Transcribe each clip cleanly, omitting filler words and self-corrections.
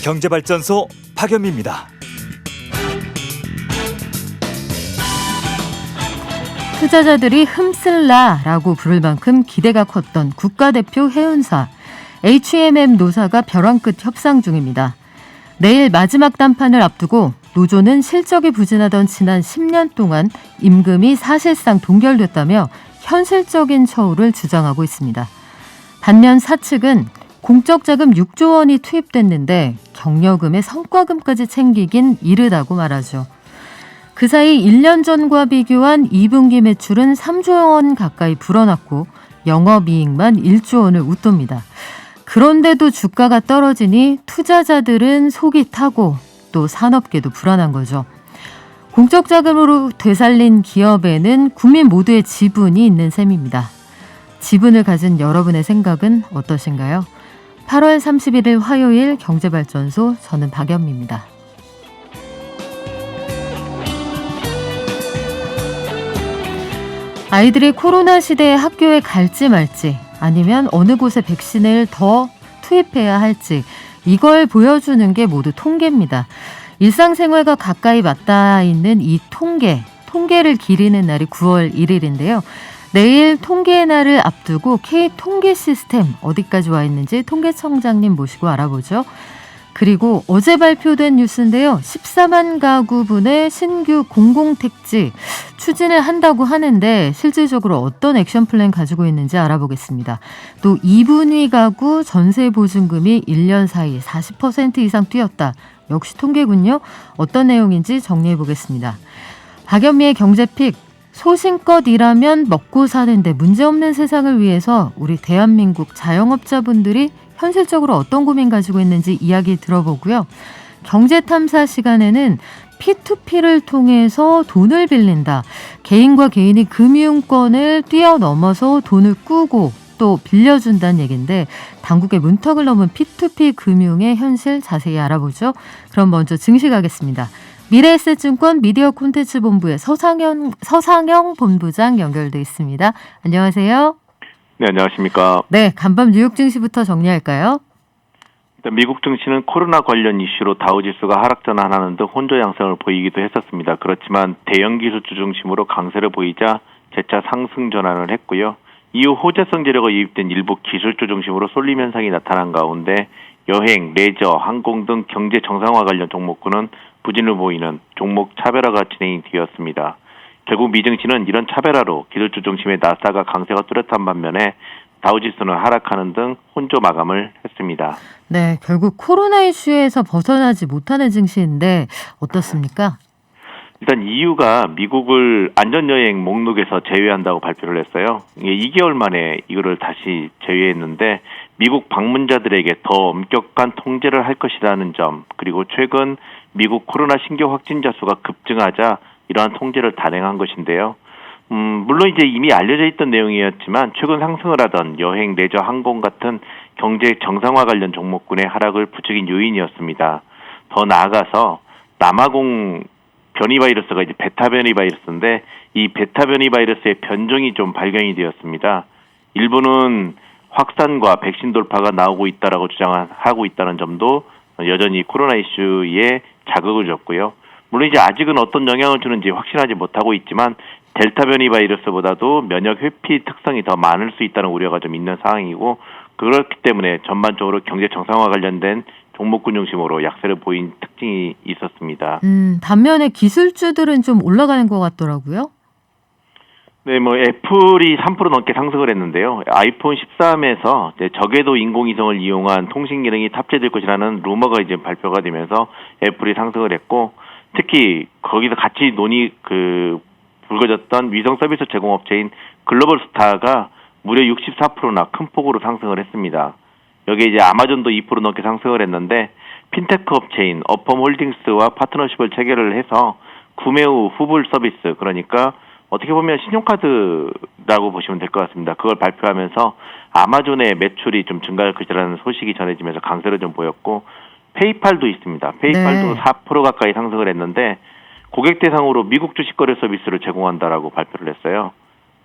경제발전소 박연미입니다. 투자자들이 흠쓸라라고 부를 만큼 기대가 컸던 국가대표 해운사 HMM 노사가 벼랑 끝 협상 중입니다. 내일 마지막 단판을 앞두고 노조는 실적이 부진하던 지난 10년 동안 임금이 사실상 동결됐다며 현실적인 처우를 주장하고 있습니다. 반면 사측은 공적 자금 6조 원이 투입됐는데 경력금의 성과금까지 챙기긴 이르다고 말하죠. 그 사이 1년 전과 비교한 2분기 매출은 3조 원 가까이 불어났고 영업이익만 1조 원을 웃돕니다. 그런데도 주가가 떨어지니 투자자들은 속이 타고 또 산업계도 불안한 거죠. 공적 자금으로 되살린 기업에는 국민 모두의 지분이 있는 셈입니다. 지분을 가진 여러분의 생각은 어떠신가요? 8월 31일 화요일 경제발전소, 저는 박연미입니다. 아이들이 코로나 시대에 학교에 갈지 말지, 아니면 어느 곳에 백신을 더 투입해야 할지, 이걸 보여주는 게 모두 통계입니다. 일상생활과 가까이 맞닿아 있는 이 통계를 기리는 날이 9월 1일인데요. 내일 통계의 날을 앞두고 K통계 시스템 어디까지 와 있는지 통계청장님 모시고 알아보죠. 그리고 어제 발표된 뉴스인데요. 14만 가구분의 신규 공공택지 추진을 한다고 하는데 실질적으로 어떤 액션 플랜 가지고 있는지 알아보겠습니다. 또 2분위 가구 전세보증금이 1년 사이에 40% 이상 뛰었다. 역시 통계군요. 어떤 내용인지 정리해 보겠습니다. 박연미의 경제픽, 소신껏 일하면 먹고 사는데 문제없는 세상을 위해서 우리 대한민국 자영업자분들이 현실적으로 어떤 고민 가지고 있는지 이야기 들어보고요. 경제탐사 시간에는 P2P를 통해서 돈을 빌린다. 개인과 개인이 금융권을 뛰어넘어서 돈을 꾸고 또 빌려준다는 얘기인데 당국의 문턱을 넘은 P2P 금융의 현실 자세히 알아보죠. 그럼 먼저 증시가겠습니다. 미래에셋증권 미디어 콘텐츠 본부의 서상영 본부장 연결돼 있습니다. 안녕하세요. 네, 안녕하십니까. 네, 간밤 뉴욕 증시부터 정리할까요? 일단 미국 증시는 코로나 관련 이슈로 다우지수가 하락 전환하는 등 혼조 양상을 보이기도 했었습니다. 그렇지만 대형 기술주 중심으로 강세를 보이자 재차 상승 전환을 했고요. 이후 호재성 재료가 유입된 일부 기술주 중심으로 쏠림 현상이 나타난 가운데 여행, 레저, 항공 등 경제 정상화 관련 종목군은 부진을 보이는 종목 차별화가 진행이 되었습니다. 결국 미증시는 이런 차별화로 기술주 중심의 나스닥과 강세가 뚜렷한 반면에 다우지수는 하락하는 등 혼조 마감을 했습니다. 네, 결국 코로나 이슈에서 벗어나지 못하는 증시인데 어떻습니까? 일단 EU가 미국을 안전여행 목록에서 제외한다고 발표를 했어요. 이게 2개월 만에 이거를 다시 제외했는데 미국 방문자들에게 더 엄격한 통제를 할 것이라는 점, 그리고 최근 미국 코로나 신규 확진자 수가 급증하자 이러한 통제를 단행한 것인데요. 물론 이제 이미 알려져 있던 내용이었지만 최근 상승을 하던 여행, 레저, 항공 같은 경제 정상화 관련 종목군의 하락을 부추긴 요인이었습니다. 더 나아가서 남아공 변이 바이러스가 이제 베타 변이 바이러스인데 이 베타 변이 바이러스의 변종이 좀 발견이 되었습니다. 일부는 확산과 백신 돌파가 나오고 있다라고 주장하고 있다는 점도 여전히 코로나 이슈에 자극을 줬고요. 물론 이제 아직은 어떤 영향을 주는지 확신하지 못하고 있지만 델타 변이 바이러스보다도 면역 회피 특성이 더 많을 수 있다는 우려가 좀 있는 상황이고 그렇기 때문에 전반적으로 경제 정상화 관련된 종목군 중심으로 약세를 보인 특징이 있었습니다. 반면에 기술주들은 좀 올라가는 것 같더라고요. 네, 애플이 3% 넘게 상승을 했는데요. 아이폰 13에서 저궤도 인공위성을 이용한 통신 기능이 탑재될 것이라는 루머가 이제 발표가 되면서 애플이 상승을 했고, 특히 거기서 같이 불거졌던 위성 서비스 제공업체인 글로벌 스타가 무려 64%나 큰 폭으로 상승을 했습니다. 여기에 이제 아마존도 2% 넘게 상승을 했는데 핀테크 업체인 어펌 홀딩스와 파트너십을 체결을 해서 구매 후 후불 서비스, 그러니까 어떻게 보면 신용카드라고 보시면 될 것 같습니다. 그걸 발표하면서 아마존의 매출이 좀 증가할 것이라는 소식이 전해지면서 강세를 좀 보였고, 페이팔도 있습니다. 페이팔도 네. 4% 가까이 상승을 했는데 고객 대상으로 미국 주식 거래 서비스를 제공한다라고 발표를 했어요.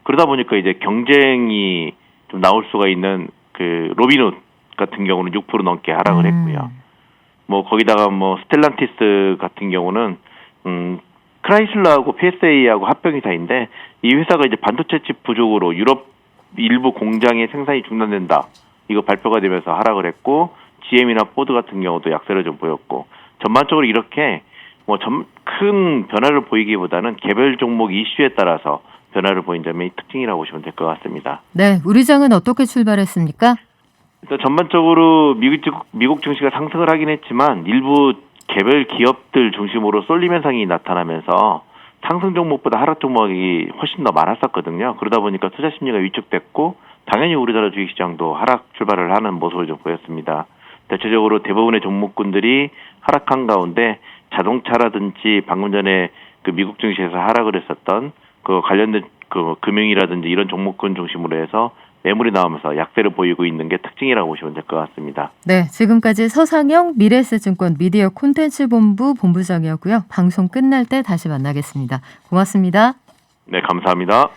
그러다 보니까 이제 경쟁이 좀 나올 수가 있는 로비넛 같은 경우는 6% 넘게 하락을 했고요. 뭐 거기다가 뭐 스텔란티스 같은 경우는 크라이슬러하고 PSA하고 합병 회사인데 이 회사가 이제 반도체 칩 부족으로 유럽 일부 공장의 생산이 중단된다. 이거 발표가 되면서 하락을 했고 GM이나 포드 같은 경우도 약세를 좀 보였고 전반적으로 이렇게 뭐 큰 변화를 보이기보다는 개별 종목 이슈에 따라서 변화를 보인 점이 특징이라고 보시면 될 것 같습니다. 네, 우리 장은 어떻게 출발했습니까? 일단 전반적으로 미국 증시가 상승을 하긴 했지만 일부 개별 기업들 중심으로 쏠림 현상이 나타나면서 상승 종목보다 하락 종목이 훨씬 더 많았었거든요. 그러다 보니까 투자 심리가 위축됐고 당연히 우리나라 주식시장도 하락 출발을 하는 모습을 좀 보였습니다. 대체적으로 대부분의 종목군들이 하락한 가운데 자동차라든지 방금 전에 그 미국 증시에서 하락을 했었던 그 관련된 그 금융이라든지 이런 종목군 중심으로 해서 매물이 나오면서 약세를 보이고 있는 게 특징이라고 보시면 될 것 같습니다. 네, 지금까지 서상영 미래에셋증권 미디어 콘텐츠 본부 본부장이었고요. 방송 끝날 때 다시 만나겠습니다. 고맙습니다. 네, 감사합니다.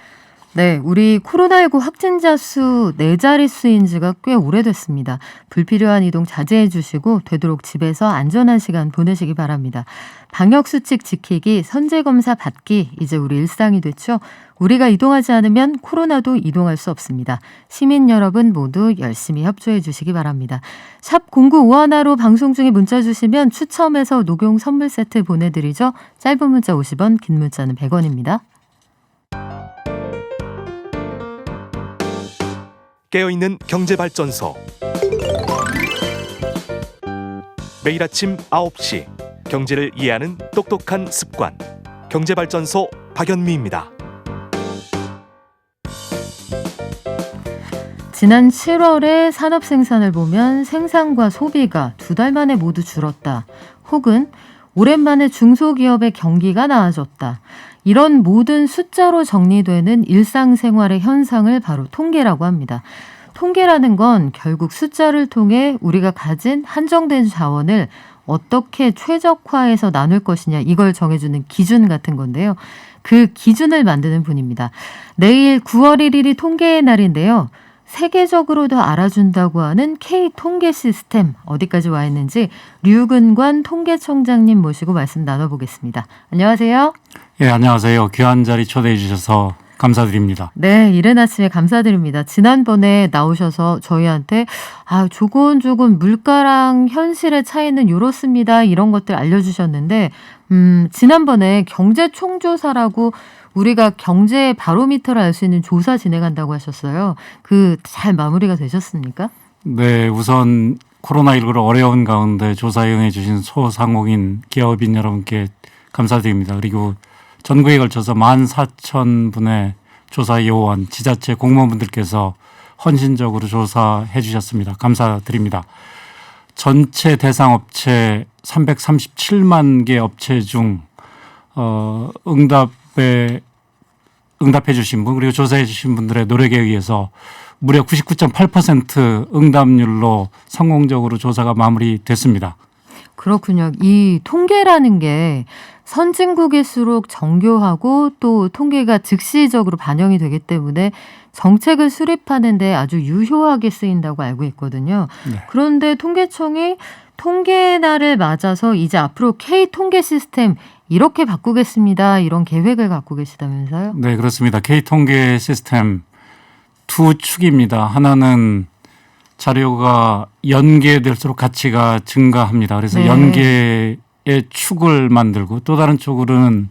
네, 우리 코로나19 확진자 수 4자릿수인 지가 꽤 오래됐습니다. 불필요한 이동 자제해 주시고 되도록 집에서 안전한 시간 보내시기 바랍니다. 방역수칙 지키기, 선제검사 받기, 이제 우리 일상이 됐죠. 우리가 이동하지 않으면 코로나도 이동할 수 없습니다. 시민 여러분 모두 열심히 협조해 주시기 바랍니다. 샵 0951로 방송 중에 문자 주시면 추첨해서 녹용 선물 세트 보내드리죠. 짧은 문자 50원, 긴 문자는 100원입니다. 깨어있는 경제발전소. 매일 아침 9시 경제를 이해하는 똑똑한 습관. 경제발전소 박연미입니다. 지난 7월에 산업 생산을 보면 생산과 소비가 2달 만에 모두 줄었다. 혹은 오랜만에 중소기업의 경기가 나아졌다. 이런 모든 숫자로 정리되는 일상생활의 현상을 바로 통계라고 합니다. 통계라는 건 결국 숫자를 통해 우리가 가진 한정된 자원을 어떻게 최적화해서 나눌 것이냐 이걸 정해주는 기준 같은 건데요. 그 기준을 만드는 분입니다. 내일 9월 1일이 통계의 날인데요. 세계적으로도 알아준다고 하는 K통계 시스템 어디까지 와 있는지 류근관 통계청장님 모시고 말씀 나눠보겠습니다. 안녕하세요. 예, 안녕하세요. 귀한 자리 초대해 주셔서 감사드립니다. 네, 이른 아침에 감사드립니다. 지난번에 나오셔서 저희한테 조곤조곤 물가랑 현실의 차이는 이렇습니다. 이런 것들 알려주셨는데 지난번에 경제총조사라고 우리가 경제 바로미터를 알 수 있는 조사 진행한다고 하셨어요. 그 잘 마무리가 되셨습니까? 네, 우선 코로나19로 어려운 가운데 조사에 응해 주신 소상공인 기업인 여러분께 감사드립니다. 그리고 전국에 걸쳐서 14,000분의 조사 요원, 지자체 공무원분들께서 헌신적으로 조사해 주셨습니다. 감사드립니다. 전체 대상 업체 337만 개 업체 중 응답해 주신 분 그리고 조사해 주신 분들의 노력에 의해서 무려 99.8% 응답률로 성공적으로 조사가 마무리됐습니다. 그렇군요. 이 통계라는 게 선진국일수록 정교하고 또 통계가 즉시적으로 반영이 되기 때문에 정책을 수립하는 데 아주 유효하게 쓰인다고 알고 있거든요. 네. 그런데 통계청이 통계 날을 맞아서 이제 앞으로 K통계 시스템 이렇게 바꾸겠습니다. 이런 계획을 갖고 계시다면서요? 네, 그렇습니다. K통계 시스템 두 축입니다. 하나는 자료가 연계될수록 가치가 증가합니다. 그래서 네. 연계의 축을 만들고 또 다른 쪽으로는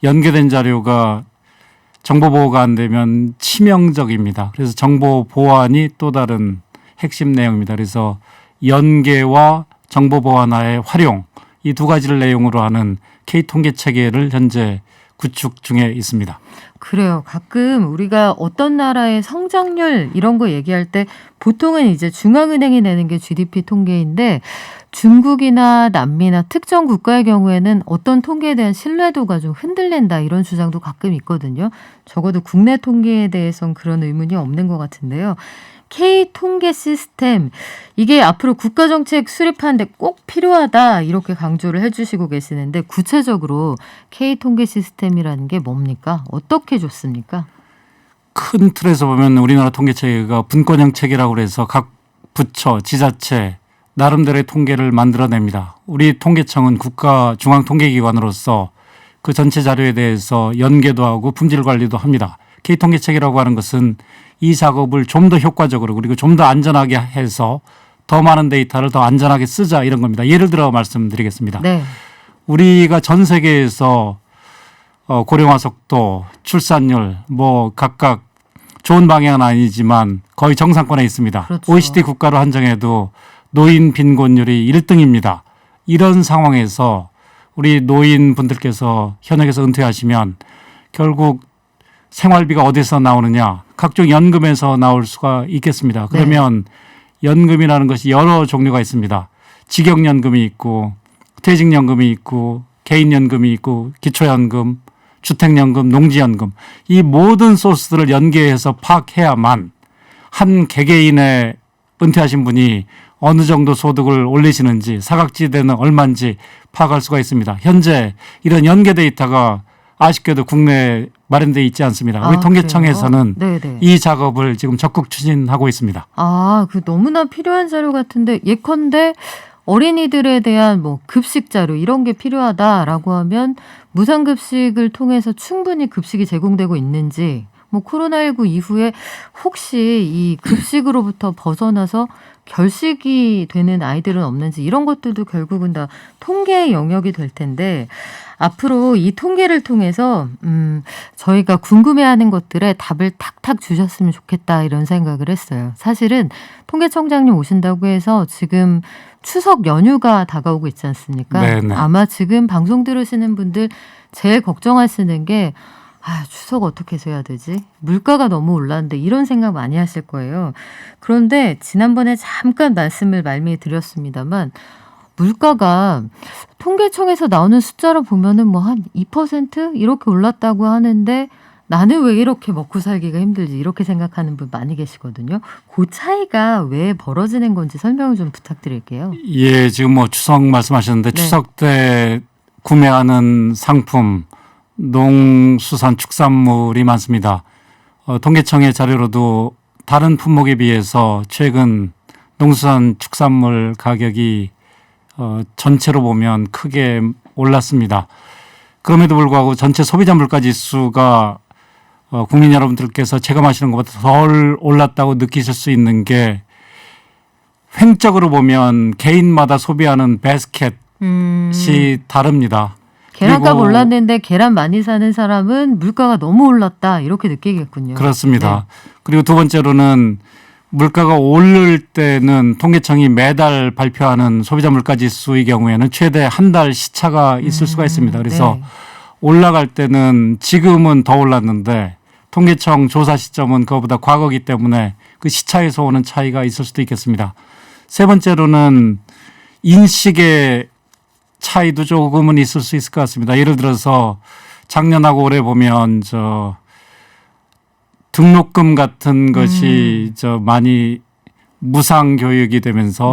연계된 자료가 정보 보호가 안 되면 치명적입니다. 그래서 정보 보완이 또 다른 핵심 내용입니다. 그래서 연계와 정보 보완화의 활용 이 두 가지를 내용으로 하는 K통계 체계를 현재 구축 중에 있습니다. 그래요. 가끔 우리가 어떤 나라의 성장률 이런 거 얘기할 때 보통은 이제 중앙은행이 내는 게 GDP 통계인데 중국이나 남미나 특정 국가의 경우에는 어떤 통계에 대한 신뢰도가 좀 흔들린다 이런 주장도 가끔 있거든요. 적어도 국내 통계에 대해서는 그런 의문이 없는 것 같은데요. K통계 시스템 이게 앞으로 국가정책 수립하는데 꼭 필요하다 이렇게 강조를 해주시고 계시는데 구체적으로 K통계 시스템이라는 게 뭡니까? 어떻게 좋습니까? 큰 틀에서 보면 우리나라 통계체계가 분권형 체계라고 해서 각 부처, 지자체 나름대로의 통계를 만들어냅니다. 우리 통계청은 국가 중앙통계기관으로서 그 전체 자료에 대해서 연계도 하고 품질 관리도 합니다. K통계책이라고 하는 것은 이 작업을 좀 더 효과적으로 그리고 좀 더 안전하게 해서 더 많은 데이터를 더 안전하게 쓰자 이런 겁니다. 예를 들어 말씀드리겠습니다. 네. 우리가 전 세계에서 고령화 속도, 출산율 뭐 각각 좋은 방향은 아니지만 거의 정상권에 있습니다. 그렇죠. OECD 국가로 한정해도 노인 빈곤율이 1등입니다. 이런 상황에서 우리 노인분들께서 현역에서 은퇴하시면 결국 생활비가 어디서 나오느냐? 각종 연금에서 나올 수가 있겠습니다. 그러면 연금이라는 것이 여러 종류가 있습니다. 직역연금이 있고 퇴직연금이 있고 개인연금이 있고 기초연금, 주택연금, 농지연금 이 모든 소스들을 연계해서 파악해야만 한 개개인의 은퇴하신 분이 어느 정도 소득을 올리시는지 사각지대는 얼마인지 파악할 수가 있습니다. 현재 이런 연계 데이터가 아쉽게도 국내에 마련되어 있지 않습니다. 우리 통계청에서는 이 작업을 지금 적극 추진하고 있습니다. 그 너무나 필요한 자료 같은데 예컨대 어린이들에 대한 뭐 급식 자료 이런 게 필요하다라고 하면 무상급식을 통해서 충분히 급식이 제공되고 있는지 뭐 코로나19 이후에 혹시 이 급식으로부터 벗어나서 결식이 되는 아이들은 없는지 이런 것들도 결국은 다 통계의 영역이 될 텐데 앞으로 이 통계를 통해서 저희가 궁금해하는 것들에 답을 탁탁 주셨으면 좋겠다 이런 생각을 했어요. 사실은 통계청장님 오신다고 해서 지금 추석 연휴가 다가오고 있지 않습니까? 네네. 아마 지금 방송 들으시는 분들 제일 걱정하시는 게 추석 어떻게 해야 되지? 물가가 너무 올랐는데 이런 생각 많이 하실 거예요. 그런데 지난번에 잠깐 말씀을 말미에 드렸습니다만 물가가 통계청에서 나오는 숫자로 보면은 뭐 한 2% 이렇게 올랐다고 하는데 나는 왜 이렇게 먹고 살기가 힘들지 이렇게 생각하는 분 많이 계시거든요. 그 차이가 왜 벌어지는 건지 설명을 좀 부탁드릴게요. 예, 지금 뭐 추석 말씀하셨는데 추석 때 구매하는 상품 농수산축산물이 많습니다. 통계청의 자료로도 다른 품목에 비해서 최근 농수산축산물 가격이 전체로 보면 크게 올랐습니다. 그럼에도 불구하고 전체 소비자 물가지수가 국민 여러분들께서 체감하시는 것보다 덜 올랐다고 느끼실 수 있는 게 횡적으로 보면 개인마다 소비하는 바스켓이 다릅니다. 계란값 올랐는데 계란 많이 사는 사람은 물가가 너무 올랐다 이렇게 느끼겠군요. 그렇습니다. 그리고 두 번째로는 물가가 오를 때는 통계청이 매달 발표하는 소비자 물가지수의 경우에는 최대 한 달 시차가 있을 수가 있습니다. 그래서 올라갈 때는 지금은 더 올랐는데 통계청 조사 시점은 그거보다 과거이기 때문에 그 시차에서 오는 차이가 있을 수도 있겠습니다. 세 번째로는 인식의 차이도 조금은 있을 수 있을 것 같습니다. 예를 들어서 작년하고 올해 보면 등록금 같은 것이 많이 무상 교육이 되면서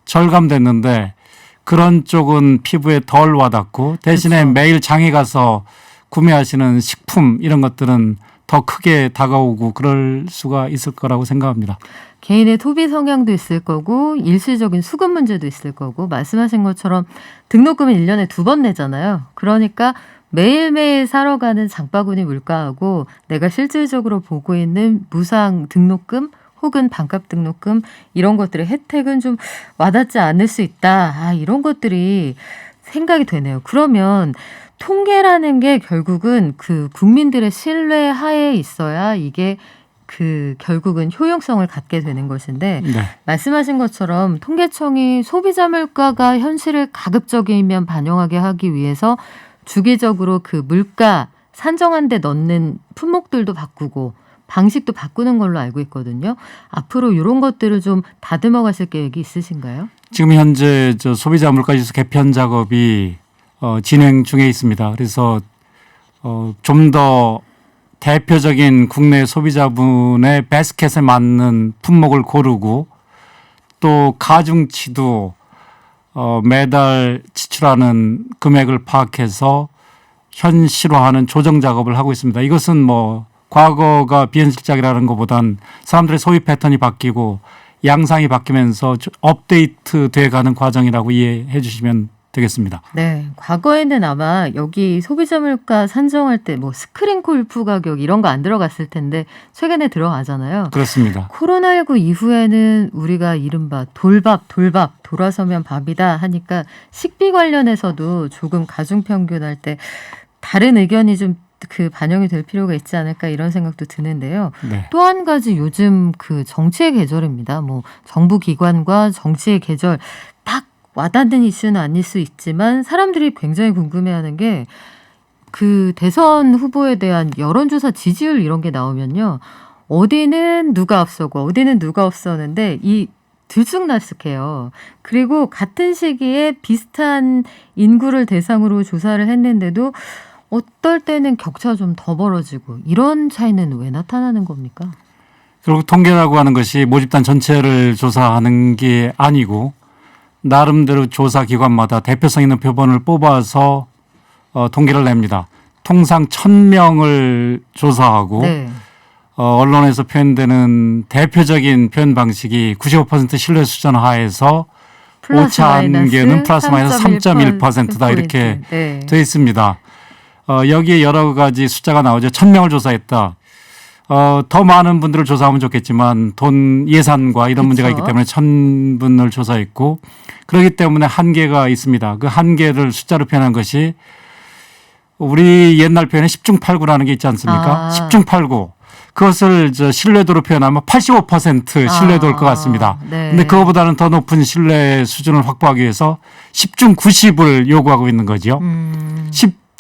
절감됐는데 그런 쪽은 피부에 덜 와닿고 대신에 매일 장에 가서 구매하시는 식품 이런 것들은 더 크게 다가오고 그럴 수가 있을 거라고 생각합니다. 개인의 소비 성향도 있을 거고 일시적인 수급 문제도 있을 거고 말씀하신 것처럼 등록금은 1년에 2번 내잖아요. 그러니까 매일매일 사러 가는 장바구니 물가하고 내가 실질적으로 보고 있는 무상 등록금 혹은 반값 등록금 이런 것들의 혜택은 좀 와닿지 않을 수 있다. 이런 것들이 생각이 되네요. 그러면 통계라는 게 결국은 그 국민들의 신뢰 하에 있어야 이게 결국은 효용성을 갖게 되는 것인데 말씀하신 것처럼 통계청이 소비자 물가가 현실을 가급적이면 반영하게 하기 위해서 주기적으로 그 물가 산정한 데 넣는 품목들도 바꾸고 방식도 바꾸는 걸로 알고 있거든요. 앞으로 이런 것들을 좀 다듬어 가실 계획이 있으신가요? 지금 현재 소비자 물가지수 개편 작업이 진행 중에 있습니다. 그래서 좀 더 대표적인 국내 소비자분의 바스켓에 맞는 품목을 고르고 또 가중치도 매달 지출하는 금액을 파악해서 현실화하는 조정 작업을 하고 있습니다. 이것은 뭐 과거가 비현실적이라는 것보단 사람들의 소비 패턴이 바뀌고 양상이 바뀌면서 업데이트 돼가는 과정이라고 이해해 주시면 되겠습니다. 네, 과거에는 아마 여기 소비자 물가 산정할 때 뭐 스크린 골프 가격 이런 거 안 들어갔을 텐데 최근에 들어가잖아요. 그렇습니다. 코로나19 이후에는 우리가 이른바 돌밥 돌아서면 밥이다 하니까 식비 관련해서도 조금 가중평균할 때 다른 의견이 좀 그 반영이 될 필요가 있지 않을까 이런 생각도 드는데요. 네. 또 한 가지 요즘 그 정치의 계절입니다. 뭐 정부 기관과 정치의 계절 딱 와닿는 이슈는 아닐 수 있지만 사람들이 굉장히 궁금해하는 게 그 대선 후보에 대한 여론조사 지지율 이런 게 나오면요. 어디는 누가 앞서고 어디는 누가 앞서는데 이 들쑥날쑥해요. 그리고 같은 시기에 비슷한 인구를 대상으로 조사를 했는데도 어떨 때는 격차가 좀 더 벌어지고 이런 차이는 왜 나타나는 겁니까? 결국 통계라고 하는 것이 모집단 전체를 조사하는 게 아니고 나름대로 조사 기관마다 대표성 있는 표본을 뽑아서 통계를 냅니다. 통상 1,000명을 조사하고 네. 언론에서 표현되는 대표적인 표현 방식이 95% 신뢰 수준 하에서 오차 한계는 플러스 마이너스 3.1%다 이렇게 네. 되어 있습니다. 여기에 여러 가지 숫자가 나오죠. 1,000명을 조사했다. 더 많은 분들을 조사하면 좋겠지만 돈 예산과 이런 그쵸. 문제가 있기 때문에 1,000분을 조사했고 그렇기 때문에 한계가 있습니다. 그 한계를 숫자로 표현한 것이 우리 옛날 표현에 10중 8구라는 게 있지 않습니까? 10중 8구. 그것을 신뢰도로 표현하면 85% 신뢰도일 것 같습니다. 네. 근데 그거보다는 더 높은 신뢰 수준을 확보하기 위해서 10중 90을 요구하고 있는 거죠.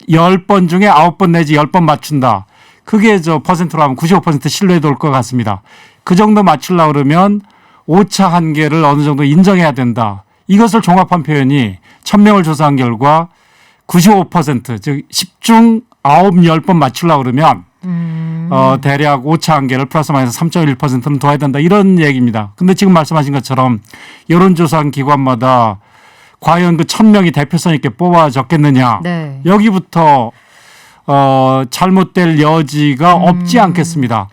10번 중에 9번 내지 10번 맞춘다. 그게 퍼센트로 하면 95% 신뢰도일 것 같습니다. 그 정도 맞추려고 그러면 오차 한계를 어느 정도 인정해야 된다. 이것을 종합한 표현이 1,000명을 조사한 결과 95% 즉 10중 9, 10번 맞추려고 그러면 대략 오차 한계를 플러스 마이너스 3.1%는 둬야 된다. 이런 얘기입니다. 근데 지금 말씀하신 것처럼 여론조사 기관마다 과연 그 1,000명이 대표성 있게 뽑아졌겠느냐. 네. 여기부터 잘못될 여지가 없지 않겠습니다.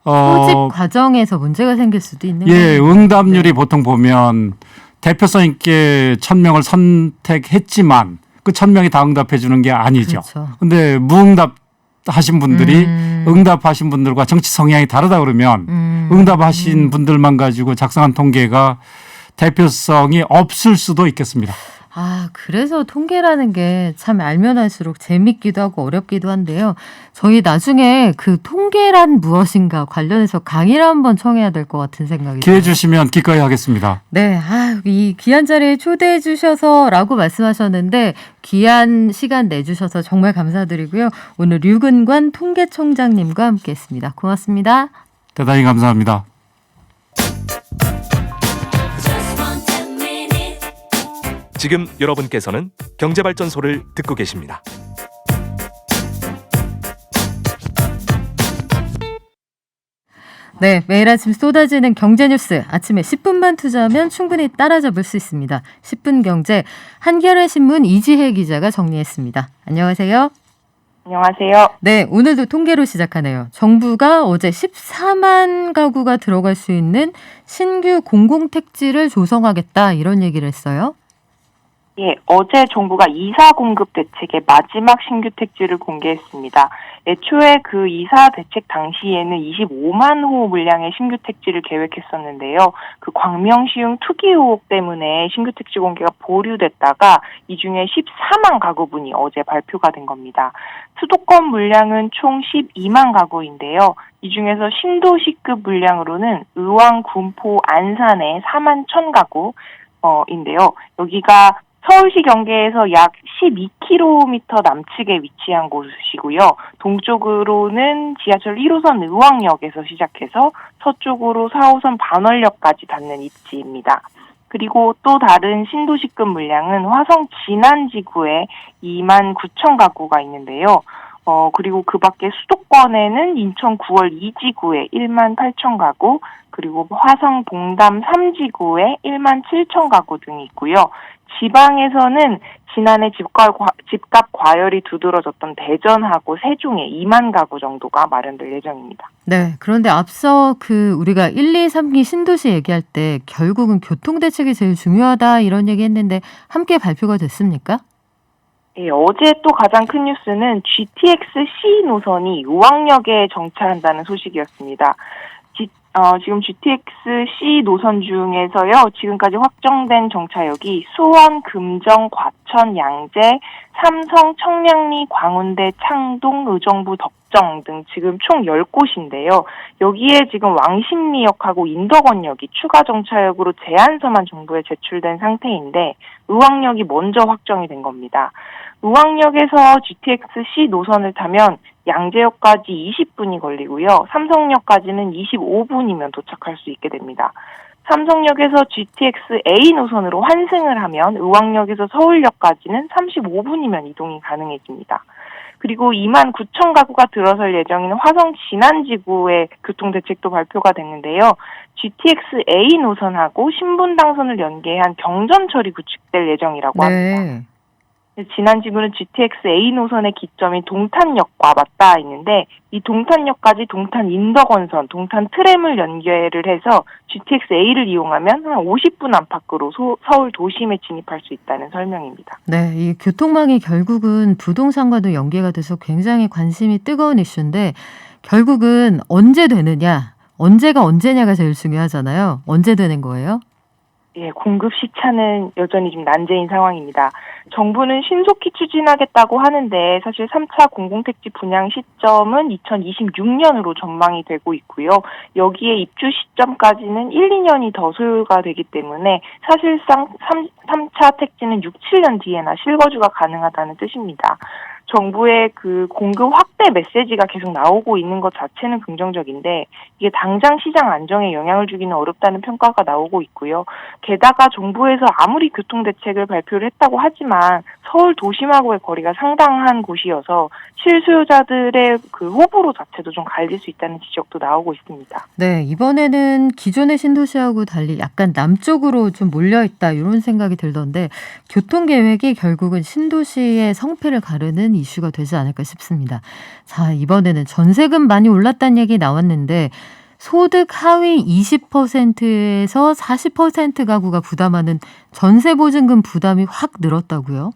소집 과정에서 문제가 생길 수도 있는 거예요. 예, 응답률이 보통 보면 대표성 있게 1,000명을 선택했지만 그 1,000명이 다 응답해 주는 게 아니죠. 그렇죠. 근데 무응답 하신 분들이 응답하신 분들과 정치 성향이 다르다 그러면 응답하신 분들만 가지고 작성한 통계가 대표성이 없을 수도 있겠습니다. 아, 그래서 통계라는 게 참 알면 알수록 재밌기도 하고 어렵기도 한데요. 저희 나중에 그 통계란 무엇인가 관련해서 강의를 한번 청해야 될 것 같은 생각이 기회 들어요. 주시면 기꺼이 하겠습니다. 네, 이 귀한 자리에 초대해 주셔서라고 말씀하셨는데 귀한 시간 내주셔서 정말 감사드리고요. 오늘 류근관 통계청장님과 함께했습니다. 고맙습니다. 대단히 감사합니다. 지금 여러분께서는 경제발전소를 듣고 계십니다. 네, 매일 아침 쏟아지는 경제뉴스 아침에 10분만 투자하면 충분히 따라잡을 수 있습니다. 10분 경제 한겨레 신문 이지혜 기자가 정리했습니다. 안녕하세요. 안녕하세요. 네, 오늘도 통계로 시작하네요. 정부가 어제 14만 가구가 들어갈 수 있는 신규 공공택지를 조성하겠다 이런 얘기를 했어요. 예, 어제 정부가 이사 공급 대책의 마지막 신규 택지를 공개했습니다. 애초에 그 이사 대책 당시에는 25만 호 물량의 신규 택지를 계획했었는데요. 그 광명시흥 투기 의혹 때문에 신규 택지 공개가 보류됐다가 이 중에 14만 가구분이 어제 발표가 된 겁니다. 수도권 물량은 총 12만 가구인데요. 이 중에서 신도시급 물량으로는 의왕, 군포, 안산의 4만 1천 가구인데요. 여기가 서울시 경계에서 약 12km 남측에 위치한 곳이고요. 동쪽으로는 지하철 1호선 의왕역에서 시작해서 서쪽으로 4호선 반월역까지 닿는 입지입니다. 그리고 또 다른 신도시급 물량은 화성 진안지구에 2만 9천 가구가 있는데요. 그리고 그 밖에 수도권에는 인천 9월 2지구에 1만 8천 가구, 그리고 화성 봉담 3지구에 1만 7천 가구 등이 있고요. 지방에서는 지난해 집값 과열이 두드러졌던 대전하고 세종에 2만 가구 정도가 마련될 예정입니다. 네. 그런데 앞서 우리가 1, 2, 3기 신도시 얘기할 때 결국은 교통대책이 제일 중요하다 이런 얘기 했는데 함께 발표가 됐습니까? 예, 어제 또 가장 큰 뉴스는 GTX-C 노선이 의왕역에 정차한다는 소식이었습니다. 지금 GTX-C 노선 중에서요, 지금까지 확정된 정차역이 수원, 금정, 과천, 양재, 삼성, 청량리, 광운대, 창동, 의정부, 덕정 등 지금 총 10곳인데요. 여기에 지금 왕십리역하고 인덕원역이 추가 정차역으로 제안서만 정부에 제출된 상태인데 의왕역이 먼저 확정이 된 겁니다. 의왕역에서 GTX-C 노선을 타면 양재역까지 20분이 걸리고요. 삼성역까지는 25분이면 도착할 수 있게 됩니다. 삼성역에서 GTX-A 노선으로 환승을 하면 의왕역에서 서울역까지는 35분이면 이동이 가능해집니다. 그리고 2만 9천 가구가 들어설 예정인 화성 진안지구의 교통대책도 발표가 됐는데요. GTX-A 노선하고 신분당선을 연계한 경전철이 구축될 예정이라고 합니다. 진안지구는 GTX-A 노선의 기점인 동탄역과 맞닿아 있는데 이 동탄역까지 동탄 인덕원선, 동탄 트램을 연결을 해서 GTX-A를 이용하면 한 50분 안팎으로 서울 도심에 진입할 수 있다는 설명입니다. 네, 이 교통망이 결국은 부동산과도 연계가 돼서 굉장히 관심이 뜨거운 이슈인데 결국은 언제 되느냐, 언제가 언제냐가 제일 중요하잖아요. 언제 되는 거예요? 예, 공급 시차는 여전히 좀 난제인 상황입니다. 정부는 신속히 추진하겠다고 하는데 사실 3차 공공택지 분양 시점은 2026년으로 전망이 되고 있고요. 여기에 입주 시점까지는 1, 2년이 더 소요가 되기 때문에 사실상 3차 택지는 6, 7년 뒤에나 실거주가 가능하다는 뜻입니다. 정부의 공급 확대 메시지가 계속 나오고 있는 것 자체는 긍정적인데 이게 당장 시장 안정에 영향을 주기는 어렵다는 평가가 나오고 있고요. 게다가 정부에서 아무리 교통대책을 발표를 했다고 하지만 서울 도심하고의 거리가 상당한 곳이어서 실수요자들의 호불호 자체도 좀 갈릴 수 있다는 지적도 나오고 있습니다. 네, 이번에는 기존의 신도시하고 달리 약간 남쪽으로 좀 몰려있다 이런 생각이 들던데 교통계획이 결국은 신도시의 성패를 가르는 이슈가 되지 않을까 싶습니다. 자, 이번에는 전세금 많이 올랐다는 얘기 나왔는데 소득 하위 20%에서 40% 가구가 부담하는 전세보증금 부담이 확 늘었다고요?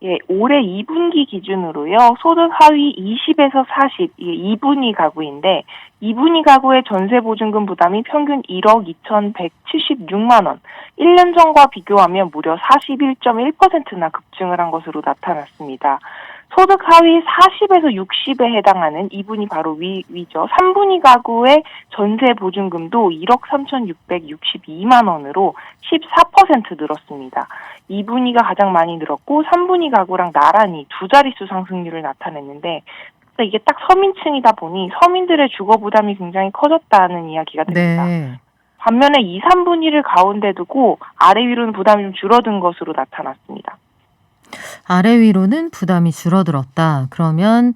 예, 올해 2분기 기준으로요, 소득 하위 20에서 40, 이게 2분위 가구인데, 2분위 가구의 전세보증금 부담이 평균 1억 2,176만 원, 1년 전과 비교하면 무려 41.1%나 급증을 한 것으로 나타났습니다. 소득 하위 40에서 60에 해당하는 2분위 바로 위죠. 3분위 가구의 전세 보증금도 1억 3,662만 원으로 14% 늘었습니다. 2분위가 가장 많이 늘었고 3분위 가구랑 나란히 두 자릿수 상승률을 나타냈는데 이게 딱 서민층이다 보니 서민들의 주거 부담이 굉장히 커졌다는 이야기가 됩니다. 네. 반면에 2, 3분위를 가운데 두고 아래 위로는 부담이 좀 줄어든 것으로 나타났습니다. 아래 위로는 부담이 줄어들었다. 그러면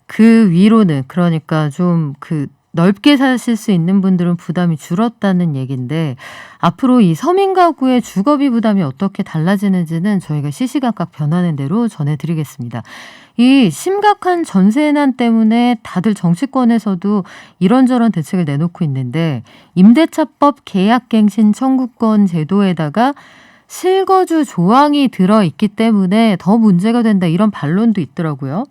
그 위로는 그러니까 좀 넓게 사실 수 있는 분들은 부담이 줄었다는 얘기인데 앞으로 이 서민 가구의 주거비 부담이 어떻게 달라지는지는 저희가 시시각각 변하는 대로 전해드리겠습니다. 이 심각한 전세난 때문에 다들 정치권에서도 이런저런 대책을 내놓고 있는데 임대차법 계약갱신 청구권 제도에다가 실거주 조항이 들어있기 때문에 더 문제가 된다 이런 반론도 있더라고요.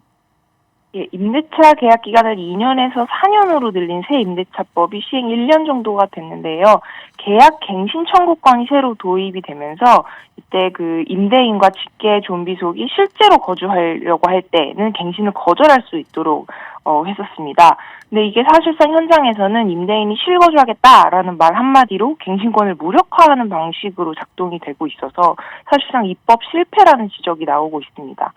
예, 임대차 계약 기간을 2년에서 4년으로 늘린 새 임대차법이 시행 1년 정도가 됐는데요. 계약 갱신 청구권이 새로 도입이 되면서 이때 임대인과 직계 존비속이 실제로 거주하려고 할 때는 갱신을 거절할 수 있도록 했었습니다. 근데 이게 사실상 현장에서는 임대인이 실거주하겠다라는 말 한마디로 갱신권을 무력화하는 방식으로 작동이 되고 있어서 사실상 입법 실패라는 지적이 나오고 있습니다.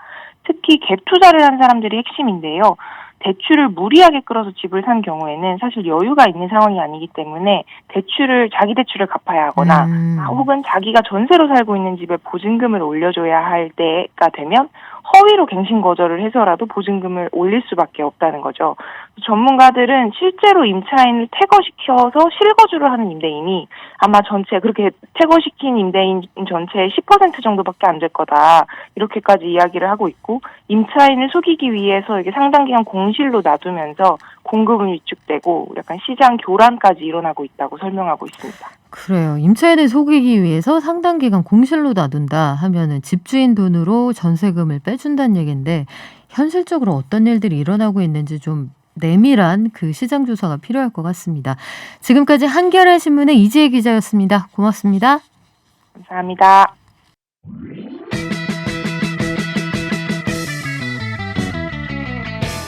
특히 갭 투자를 한 사람들이 핵심인데요. 대출을 무리하게 끌어서 집을 산 경우에는 사실 여유가 있는 상황이 아니기 때문에 자기 대출을 갚아야 하거나 혹은 자기가 전세로 살고 있는 집에 보증금을 올려줘야 할 때가 되면 허위로 갱신 거절을 해서라도 보증금을 올릴 수밖에 없다는 거죠. 전문가들은 실제로 임차인을 퇴거시켜서 실거주를 하는 임대인이 아마 전체 그렇게 퇴거시킨 임대인 전체의 10% 정도밖에 안 될 거다. 이렇게까지 이야기를 하고 있고 임차인을 속이기 위해서 이게 상당 기간 공실로 놔두면서 공급은 위축되고 약간 시장 교란까지 일어나고 있다고 설명하고 있습니다. 그래요. 임차인을 속이기 위해서 상당 기간 공실로 놔둔다 하면은 집주인 돈으로 전세금을 빼준다는 얘기인데 현실적으로 어떤 일들이 일어나고 있는지 좀 내밀한 그 시장 조사가 필요할 것 같습니다. 지금까지 한겨레 신문의 이지혜 기자였습니다. 고맙습니다. 감사합니다.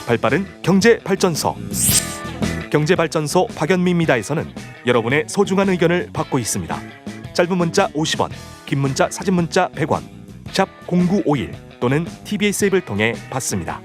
발빠른 경제발전소. 경제발전소 박연미입니다에서는 여러분의 소중한 의견을 받고 있습니다. 짧은 문자 50원, 긴 문자 사진 문자 100원, 샵 0951 또는 TBS 앱을 통해 받습니다.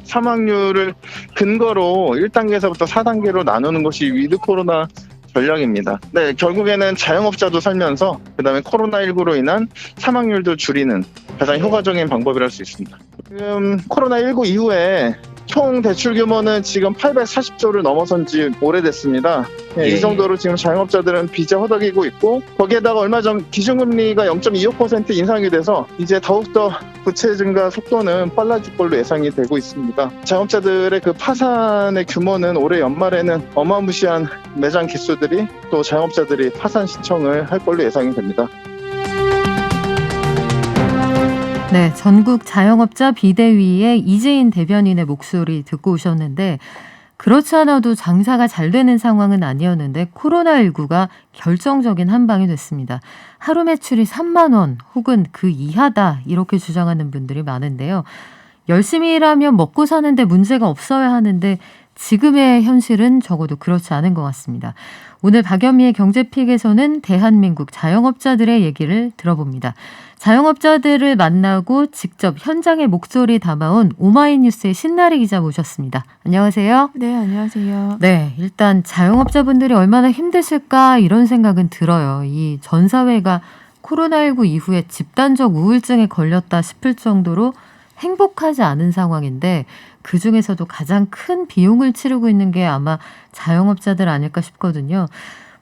사망률을 근거로 1단계에서부터 4단계로 나누는 것이 위드 코로나 전략입니다. 네, 결국에는 자영업자도 살면서 그다음에 코로나19로 인한 사망률도 줄이는 가장 효과적인 방법이랄 수 있습니다. 지금 코로나19 이후에 총 대출 규모는 지금 840조를 넘어선 지 오래됐습니다. 네, 이 정도로 지금 자영업자들은 빚에 허덕이고 있고 거기에다가 얼마 전 기준금리가 0.25% 인상이 돼서 이제 더욱더 부채 증가 속도는 빨라질 걸로 예상이 되고 있습니다. 자영업자들의 그 파산의 규모는 올해 연말에는 어마무시한 매장 개수들이 또 자영업자들이 파산 신청을 할 걸로 예상이 됩니다. 네, 전국 자영업자 비대위의 이재인 대변인의 목소리 듣고 오셨는데 그렇지 않아도 장사가 잘 되는 상황은 아니었는데 코로나19가 결정적인 한 방이 됐습니다. 하루 매출이 3만 원 혹은 그 이하다 이렇게 주장하는 분들이 많은데요. 열심히 일하면 먹고 사는데 문제가 없어야 하는데 지금의 현실은 적어도 그렇지 않은 것 같습니다. 오늘 박연미의 경제픽에서는 대한민국 자영업자들의 얘기를 들어봅니다. 자영업자들을 만나고 직접 현장의 목소리 담아온 오마이뉴스의 신나리 기자 모셨습니다. 안녕하세요. 네, 안녕하세요. 네, 일단 자영업자분들이 얼마나 힘드실까 이런 생각은 들어요. 이 전 사회가 코로나19 이후에 집단적 우울증에 걸렸다 싶을 정도로 행복하지 않은 상황인데 그중에서도 가장 큰 비용을 치르고 있는 게 아마 자영업자들 아닐까 싶거든요.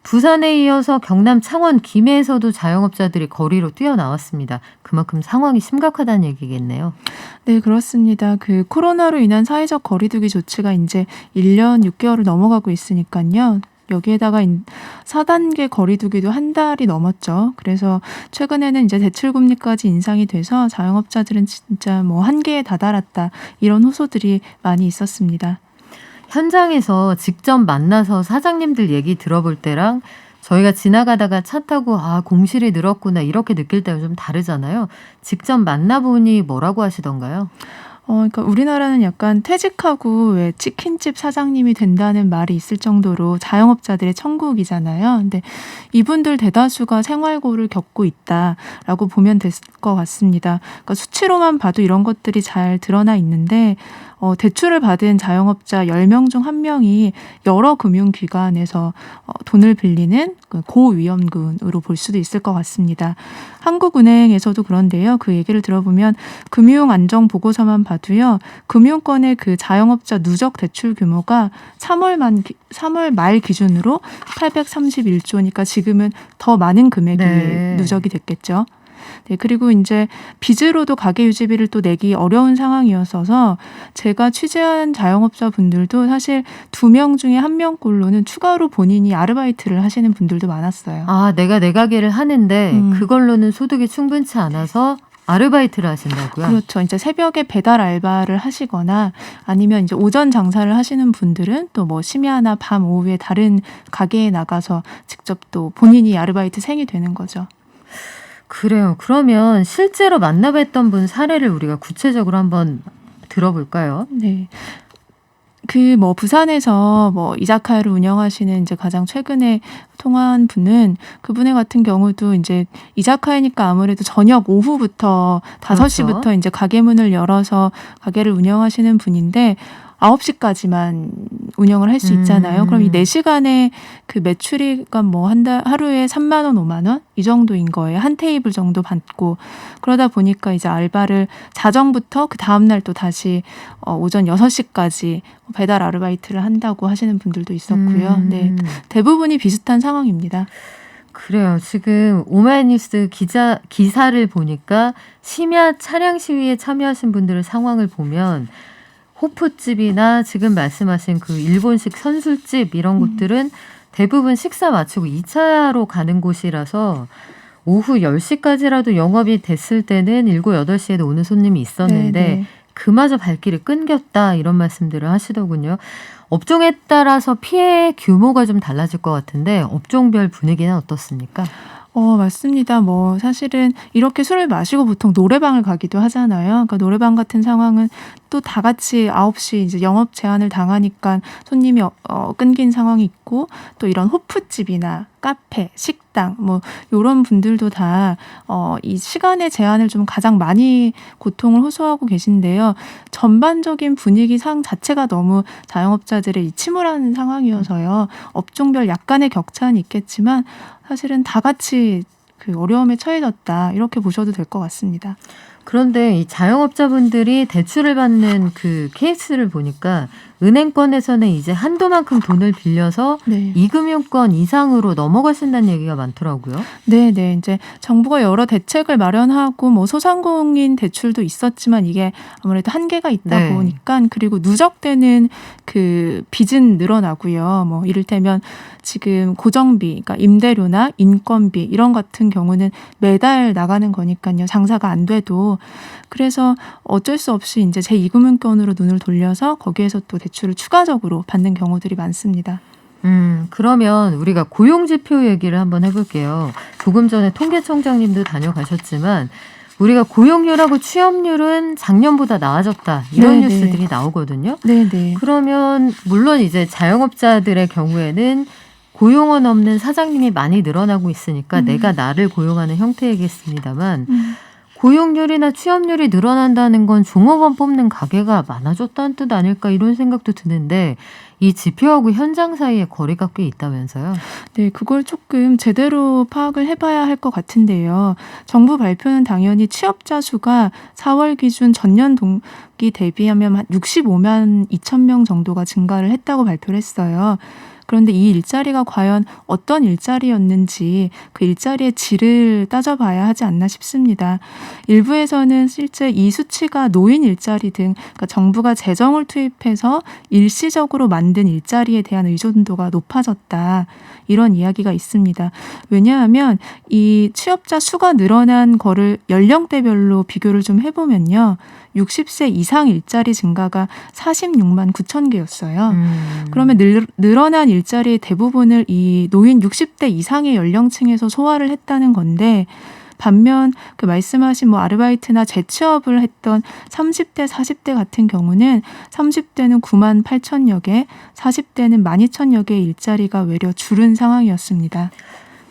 부산에 이어서 경남 창원 김해에서도 자영업자들이 거리로 뛰어나왔습니다. 그만큼 상황이 심각하다는 얘기겠네요. 네, 그렇습니다. 그 코로나로 인한 사회적 거리두기 조치가 이제 1년 6개월을 넘어가고 있으니까요. 여기에다가 4단계 거리두기도 한 달이 넘었죠. 그래서 최근에는 이제 대출금리까지 인상이 돼서 자영업자들은 진짜 뭐 한계에 다다랐다 이런 호소들이 많이 있었습니다. 현장에서 직접 만나서 사장님들 얘기 들어볼 때랑 저희가 지나가다가 차 타고 공실이 늘었구나 이렇게 느낄 때가 좀 다르잖아요. 직접 만나보니 뭐라고 하시던가요? 그러니까 우리나라는 약간 퇴직하고 왜 치킨집 사장님이 된다는 말이 있을 정도로 자영업자들의 천국이잖아요. 근데 이분들 대다수가 생활고를 겪고 있다라고 보면 될 것 같습니다. 그러니까 수치로만 봐도 이런 것들이 잘 드러나 있는데 대출을 받은 자영업자 10명 중 1명이 여러 금융기관에서 돈을 빌리는 고위험군으로 볼 수도 있을 것 같습니다. 한국은행에서도 그런데요. 그 얘기를 들어보면 금융안정보고서만 봐도요. 금융권의 그 자영업자 누적 대출 규모가 3월 말 기준으로 831조니까 지금은 더 많은 금액이 누적이 됐겠죠. 네, 그리고 이제 빚으로도 가계 유지비를 또 내기 어려운 상황이었어서 제가 취재한 자영업자 분들도 사실 2명 중에 1명꼴로는 추가로 본인이 아르바이트를 하시는 분들도 많았어요. 내가 내 가게를 하는데 그걸로는 소득이 충분치 않아서 아르바이트를 하신다고요? 그렇죠. 이제 새벽에 배달 알바를 하시거나 아니면 이제 오전 장사를 하시는 분들은 또 뭐 심야나 밤 오후에 다른 가게에 나가서 직접 또 본인이 아르바이트생이 되는 거죠. 그래요. 그러면 실제로 만나뵀던 분 사례를 우리가 구체적으로 한번 들어볼까요? 네. 부산에서 이자카야를 운영하시는 이제 가장 최근에 통화한 분은 그분의 같은 경우도 이제 이자카야니까 아무래도 저녁 오후부터 5시부터 이제 가게 문을 열어서 가게를 운영하시는 분인데 9시까지만 운영을 할 수 있잖아요. 그럼 이 4시간에 그 매출이가 뭐 하루에 3만 원, 5만 원 이 정도인 거예요. 한 테이블 정도 받고 그러다 보니까 이제 알바를 자정부터 그 다음 날 또 다시 오전 6시까지 배달 아르바이트를 한다고 하시는 분들도 있었고요. 네, 대부분이 비슷한 상황입니다. 그래요. 지금 오마이뉴스 기사를 보니까 심야 차량 시위에 참여하신 분들의 상황을 보면 호프집이나 지금 말씀하신 그 일본식 선술집 이런 곳들은 대부분 식사 마치고 2차로 가는 곳이라서 오후 10시까지라도 영업이 됐을 때는 7, 8시에도 오는 손님이 있었는데 네네. 그마저 발길이 끊겼다 이런 말씀들을 하시더군요. 업종에 따라서 피해 규모가 좀 달라질 것 같은데 업종별 분위기는 어떻습니까? 맞습니다. 뭐 사실은 이렇게 술을 마시고 보통 노래방을 가기도 하잖아요. 그러니까 노래방 같은 상황은 또 다 같이 9시 이제 영업 제한을 당하니까 손님이 끊긴 상황이 있고 또 이런 호프집이나 카페, 식당 뭐 이런 분들도 다 이 시간의 제한을 좀 가장 많이 고통을 호소하고 계신데요. 전반적인 분위기상 자체가 너무 자영업자들의 이 침울한 상황이어서요. 업종별 약간의 격차는 있겠지만 사실은 다 같이 그 어려움에 처해졌다 이렇게 보셔도 될 것 같습니다. 그런데 이 자영업자분들이 대출을 받는 그 케이스를 보니까 은행권에서는 이제 한도만큼 돈을 빌려서 네. 이금융권 이상으로 넘어가신다는 얘기가 많더라고요. 네. 이제 정부가 여러 대책을 마련하고 뭐 소상공인 대출도 있었지만 이게 아무래도 한계가 있다 네. 보니까 그리고 누적되는 그 빚은 늘어나고요. 뭐 이를테면 지금 고정비, 그러니까 임대료나 인건비 이런 같은 경우는 매달 나가는 거니까요. 장사가 안 돼도 그래서 어쩔 수 없이 이제 제2금융권으로 눈을 돌려서 거기에서 또 대출을 추가적으로 받는 경우들이 많습니다. 그러면 우리가 고용지표 얘기를 한번 해볼게요. 조금 전에 통계청장님도 다녀가셨지만 우리가 고용률하고 취업률은 작년보다 나아졌다 이런 네네. 뉴스들이 나오거든요. 네네. 그러면 물론 이제 자영업자들의 경우에는 고용원 없는 사장님이 많이 늘어나고 있으니까 내가 나를 고용하는 형태이겠습니다만 고용률이나 취업률이 늘어난다는 건 종업원 뽑는 가게가 많아졌다는 뜻 아닐까 이런 생각도 드는데 이 지표하고 현장 사이에 거리가 꽤 있다면서요? 네, 그걸 조금 제대로 파악을 해봐야 할 것 같은데요. 정부 발표는 당연히 취업자 수가 4월 기준 전년 동기 대비하면 한 65만 2천 명 정도가 증가를 했다고 발표를 했어요. 그런데 이 일자리가 과연 어떤 일자리였는지 그 일자리의 질을 따져봐야 하지 않나 싶습니다. 일부에서는 실제 이 수치가 노인 일자리 등 그러니까 정부가 재정을 투입해서 일시적으로 만든 일자리에 대한 의존도가 높아졌다. 이런 이야기가 있습니다. 왜냐하면 이 취업자 수가 늘어난 거를 연령대별로 비교를 좀 해보면요. 60세 이상 일자리 증가가 46만 9천 개였어요. 그러면 늘어난 일자리의 대부분을 이 노인 60대 이상의 연령층에서 소화를 했다는 건데 반면 그 말씀하신 뭐 아르바이트나 재취업을 했던 30대, 40대 같은 경우는 30대는 9만 8천여 개, 40대는 12,000여 개의 일자리가 외려 줄은 상황이었습니다.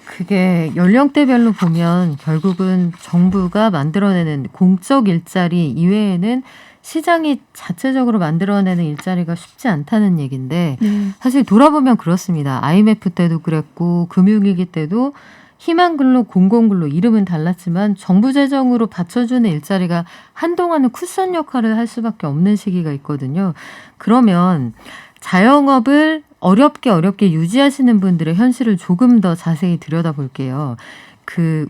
그게 연령대별로 보면 결국은 정부가 만들어내는 공적 일자리 이외에는 시장이 자체적으로 만들어내는 일자리가 쉽지 않다는 얘기인데 네. 사실 돌아보면 그렇습니다. IMF 때도 그랬고 금융위기 때도 희망근로, 공공근로 이름은 달랐지만 정부 재정으로 받쳐주는 일자리가 한동안은 쿠션 역할을 할 수밖에 없는 시기가 있거든요. 그러면 자영업을 어렵게 유지하시는 분들의 현실을 조금 더 자세히 들여다볼게요.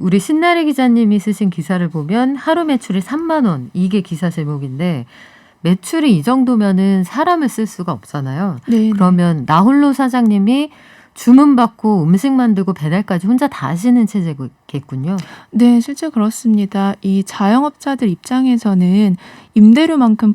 우리 신나리 기자님이 쓰신 기사를 보면 하루 매출이 3만 원 이게 기사 제목인데 매출이 이 정도면은 사람을 쓸 수가 없잖아요. 네. 그러면 나홀로 사장님이 주문 받고 음식 만들고 배달까지 혼자 다 하시는 체제겠군요. 네, 실제 그렇습니다. 이 자영업자들 입장에서는 임대료만큼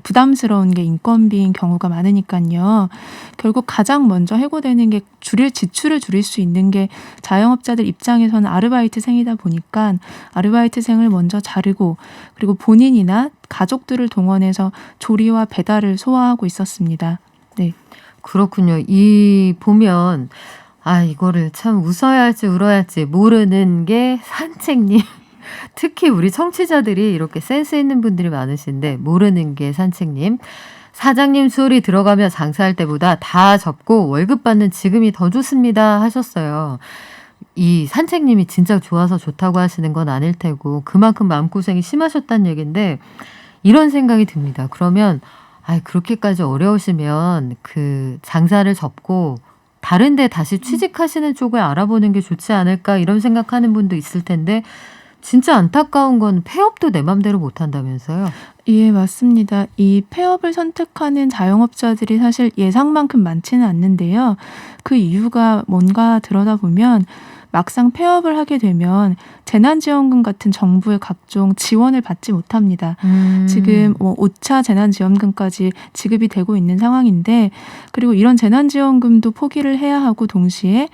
부담스러운 게 인건비인 경우가 많으니까요. 결국 가장 먼저 해고되는 게 지출을 줄일 수 있는 게 자영업자들 입장에서는 아르바이트생이다 보니까 아르바이트생을 먼저 자르고 그리고 본인이나 가족들을 동원해서 조리와 배달을 소화하고 있었습니다. 네. 그렇군요. 보면 이거를 참 웃어야 할지 울어야 할지 모르는 게 산책님. 특히 우리 청취자들이 이렇게 센스 있는 분들이 많으신데 모르는 게 산책님. 사장님 소리 들어가며 장사할 때보다 다 접고 월급 받는 지금이 더 좋습니다 하셨어요. 이 산책님이 진짜 좋아서 좋다고 하시는 건 아닐 테고 그만큼 마음고생이 심하셨다는 얘기인데 이런 생각이 듭니다. 그러면 그렇게까지 어려우시면 그 장사를 접고 다른 데 다시 취직하시는 쪽을 알아보는 게 좋지 않을까 이런 생각하는 분도 있을 텐데 진짜 안타까운 건 폐업도 내 맘대로 못 한다면서요. 예, 맞습니다. 이 폐업을 선택하는 자영업자들이 사실 예상만큼 많지는 않는데요. 그 이유가 뭔가 들여다보면 막상 폐업을 하게 되면 재난지원금 같은 정부의 각종 지원을 받지 못합니다. 지금 5차 재난지원금까지 지급이 되고 있는 상황인데 그리고 이런 재난지원금도 포기를 해야 하고 동시에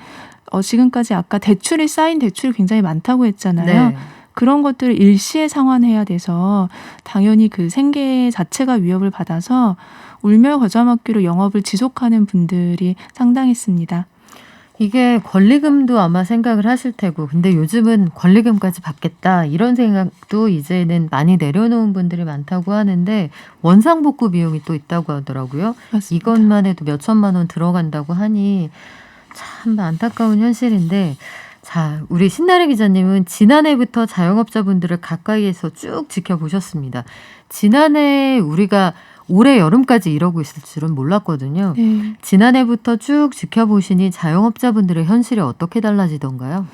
지금까지 아까 쌓인 대출이 굉장히 많다고 했잖아요. 네. 그런 것들을 일시에 상환해야 돼서 당연히 그 생계 자체가 위협을 받아서 울며거자먹기로 영업을 지속하는 분들이 상당했습니다. 이게 권리금도 아마 생각을 하실 테고 근데 요즘은 권리금까지 받겠다 이런 생각도 이제는 많이 내려놓은 분들이 많다고 하는데 원상복구 비용이 또 있다고 하더라고요. 맞습니다. 이것만 해도 몇 천만 원 들어간다고 하니 참 안타까운 현실인데 자, 우리 신나래 기자님은 지난해부터 자영업자분들을 가까이에서 쭉 지켜보셨습니다. 지난해 우리가 올해 여름까지 이러고 있을 줄은 몰랐거든요. 네. 지난해부터 쭉 지켜보시니 자영업자분들의 현실이 어떻게 달라지던가요?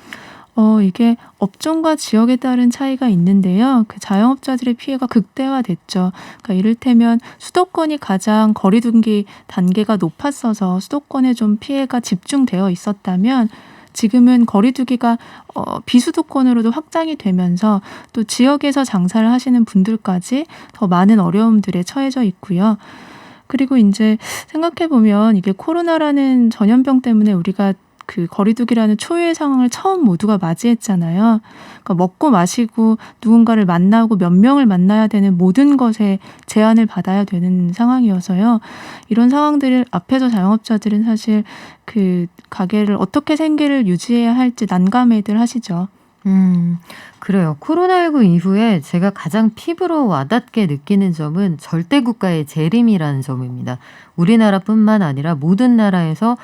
이게 업종과 지역에 따른 차이가 있는데요. 그 자영업자들의 피해가 극대화됐죠. 그러니까 이를테면 수도권이 가장 거리두기 단계가 높았어서 수도권에 좀 피해가 집중되어 있었다면 지금은 거리두기가 비수도권으로도 확장이 되면서 또 지역에서 장사를 하시는 분들까지 더 많은 어려움들에 처해져 있고요. 그리고 이제 생각해 보면 이게 코로나라는 전염병 때문에 우리가 그 거리두기라는 초유의 상황을 처음 모두가 맞이했잖아요. 그러니까 먹고 마시고 누군가를 만나고 몇 명을 만나야 되는 모든 것에 제한을 받아야 되는 상황이어서요. 이런 상황들을 앞에서 자영업자들은 사실 그 가게를 어떻게 생계를 유지해야 할지 난감해들 하시죠. 그래요. 코로나19 이후에 제가 가장 피부로 와닿게 느끼는 점은 절대국가의 재림이라는 점입니다. 우리나라뿐만 아니라 모든 나라에서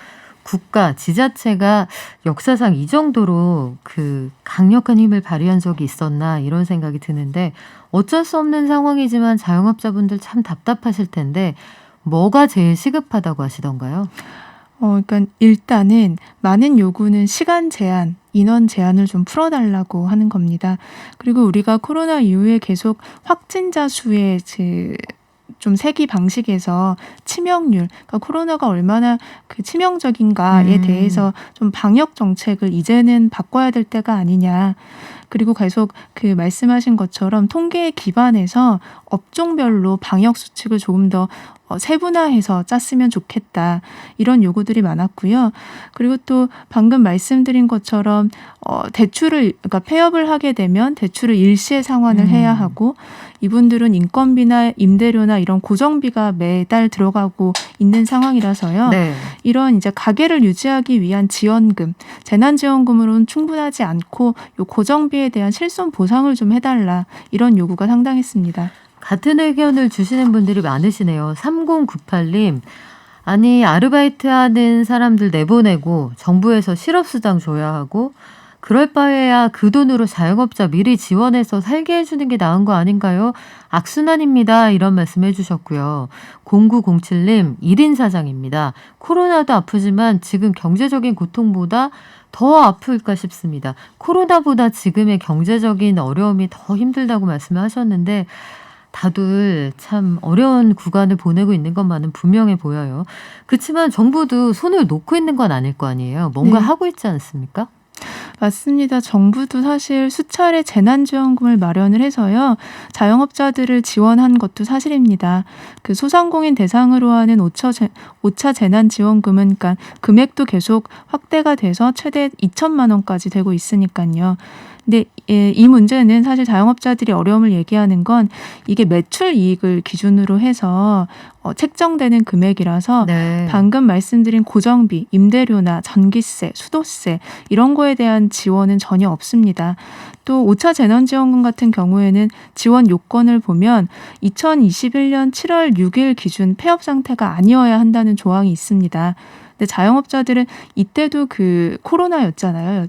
국가, 지자체가 역사상 이 정도로 그 강력한 힘을 발휘한 적이 있었나 이런 생각이 드는데 어쩔 수 없는 상황이지만 자영업자분들 참 답답하실 텐데 뭐가 제일 시급하다고 하시던가요? 그러니까 일단은 많은 요구는 시간 제한, 인원 제한을 좀 풀어달라고 하는 겁니다. 그리고 우리가 코로나 이후에 계속 확진자 수의 좀 세기 방식에서 치명률, 그러니까 코로나가 얼마나 그 치명적인가에 대해서 좀 방역 정책을 이제는 바꿔야 될 때가 아니냐. 그리고 계속 그 말씀하신 것처럼 통계에 기반해서 업종별로 방역 수칙을 조금 더 세분화해서 짰으면 좋겠다. 이런 많았고요. 그리고 또 방금 말씀드린 것처럼 그러니까 폐업을 하게 되면 대출을 일시에 상환을 해야 하고 이분들은 인건비나 임대료나 이런 고정비가 매달 들어가고 있는 상황이라서요. 네. 이런 이제 가게를 유지하기 위한 지원금, 재난지원금으로는 충분하지 않고 요 고정비에 대한 실손 보상을 좀 해달라. 이런 요구가 상당했습니다. 같은 의견을 주시는 분들이 많으시네요. 3098님. 아니 아르바이트 하는 사람들 내보내고 정부에서 실업수당 줘야 하고 그럴 바에야 그 돈으로 자영업자 미리 지원해서 살게 해주는 게 나은 거 아닌가요? 악순환입니다. 이런 말씀 해주셨고요. 0907님 1인 사장입니다. 코로나도 아프지만 지금 경제적인 고통보다 더 아플까 싶습니다. 코로나보다 지금의 경제적인 어려움이 더 힘들다고 말씀하셨는데 다들 참 어려운 구간을 보내고 있는 것만은 분명해 보여요. 그렇지만 정부도 손을 놓고 있는 건 아닐 거 아니에요. 뭔가 네. 하고 있지 않습니까? 맞습니다. 정부도 사실 수차례 재난지원금을 마련을 해서요. 자영업자들을 지원한 것도 사실입니다. 그 소상공인 대상으로 하는 5차 재난지원금은 그러니까 금액도 계속 확대가 돼서 최대 2천만 원까지 되고 있으니까요. 근데 이 문제는 사실 자영업자들이 어려움을 얘기하는 건 이게 매출 이익을 기준으로 해서 책정되는 금액이라서 네. 방금 말씀드린 고정비, 임대료나 전기세, 수도세 이런 거에 대한 지원은 전혀 없습니다. 또 5차 재난지원금 같은 경우에는 지원 요건을 보면 2021년 7월 6일 기준 폐업 상태가 아니어야 한다는 조항이 있습니다. 근데 자영업자들은 이때도 그 코로나였잖아요.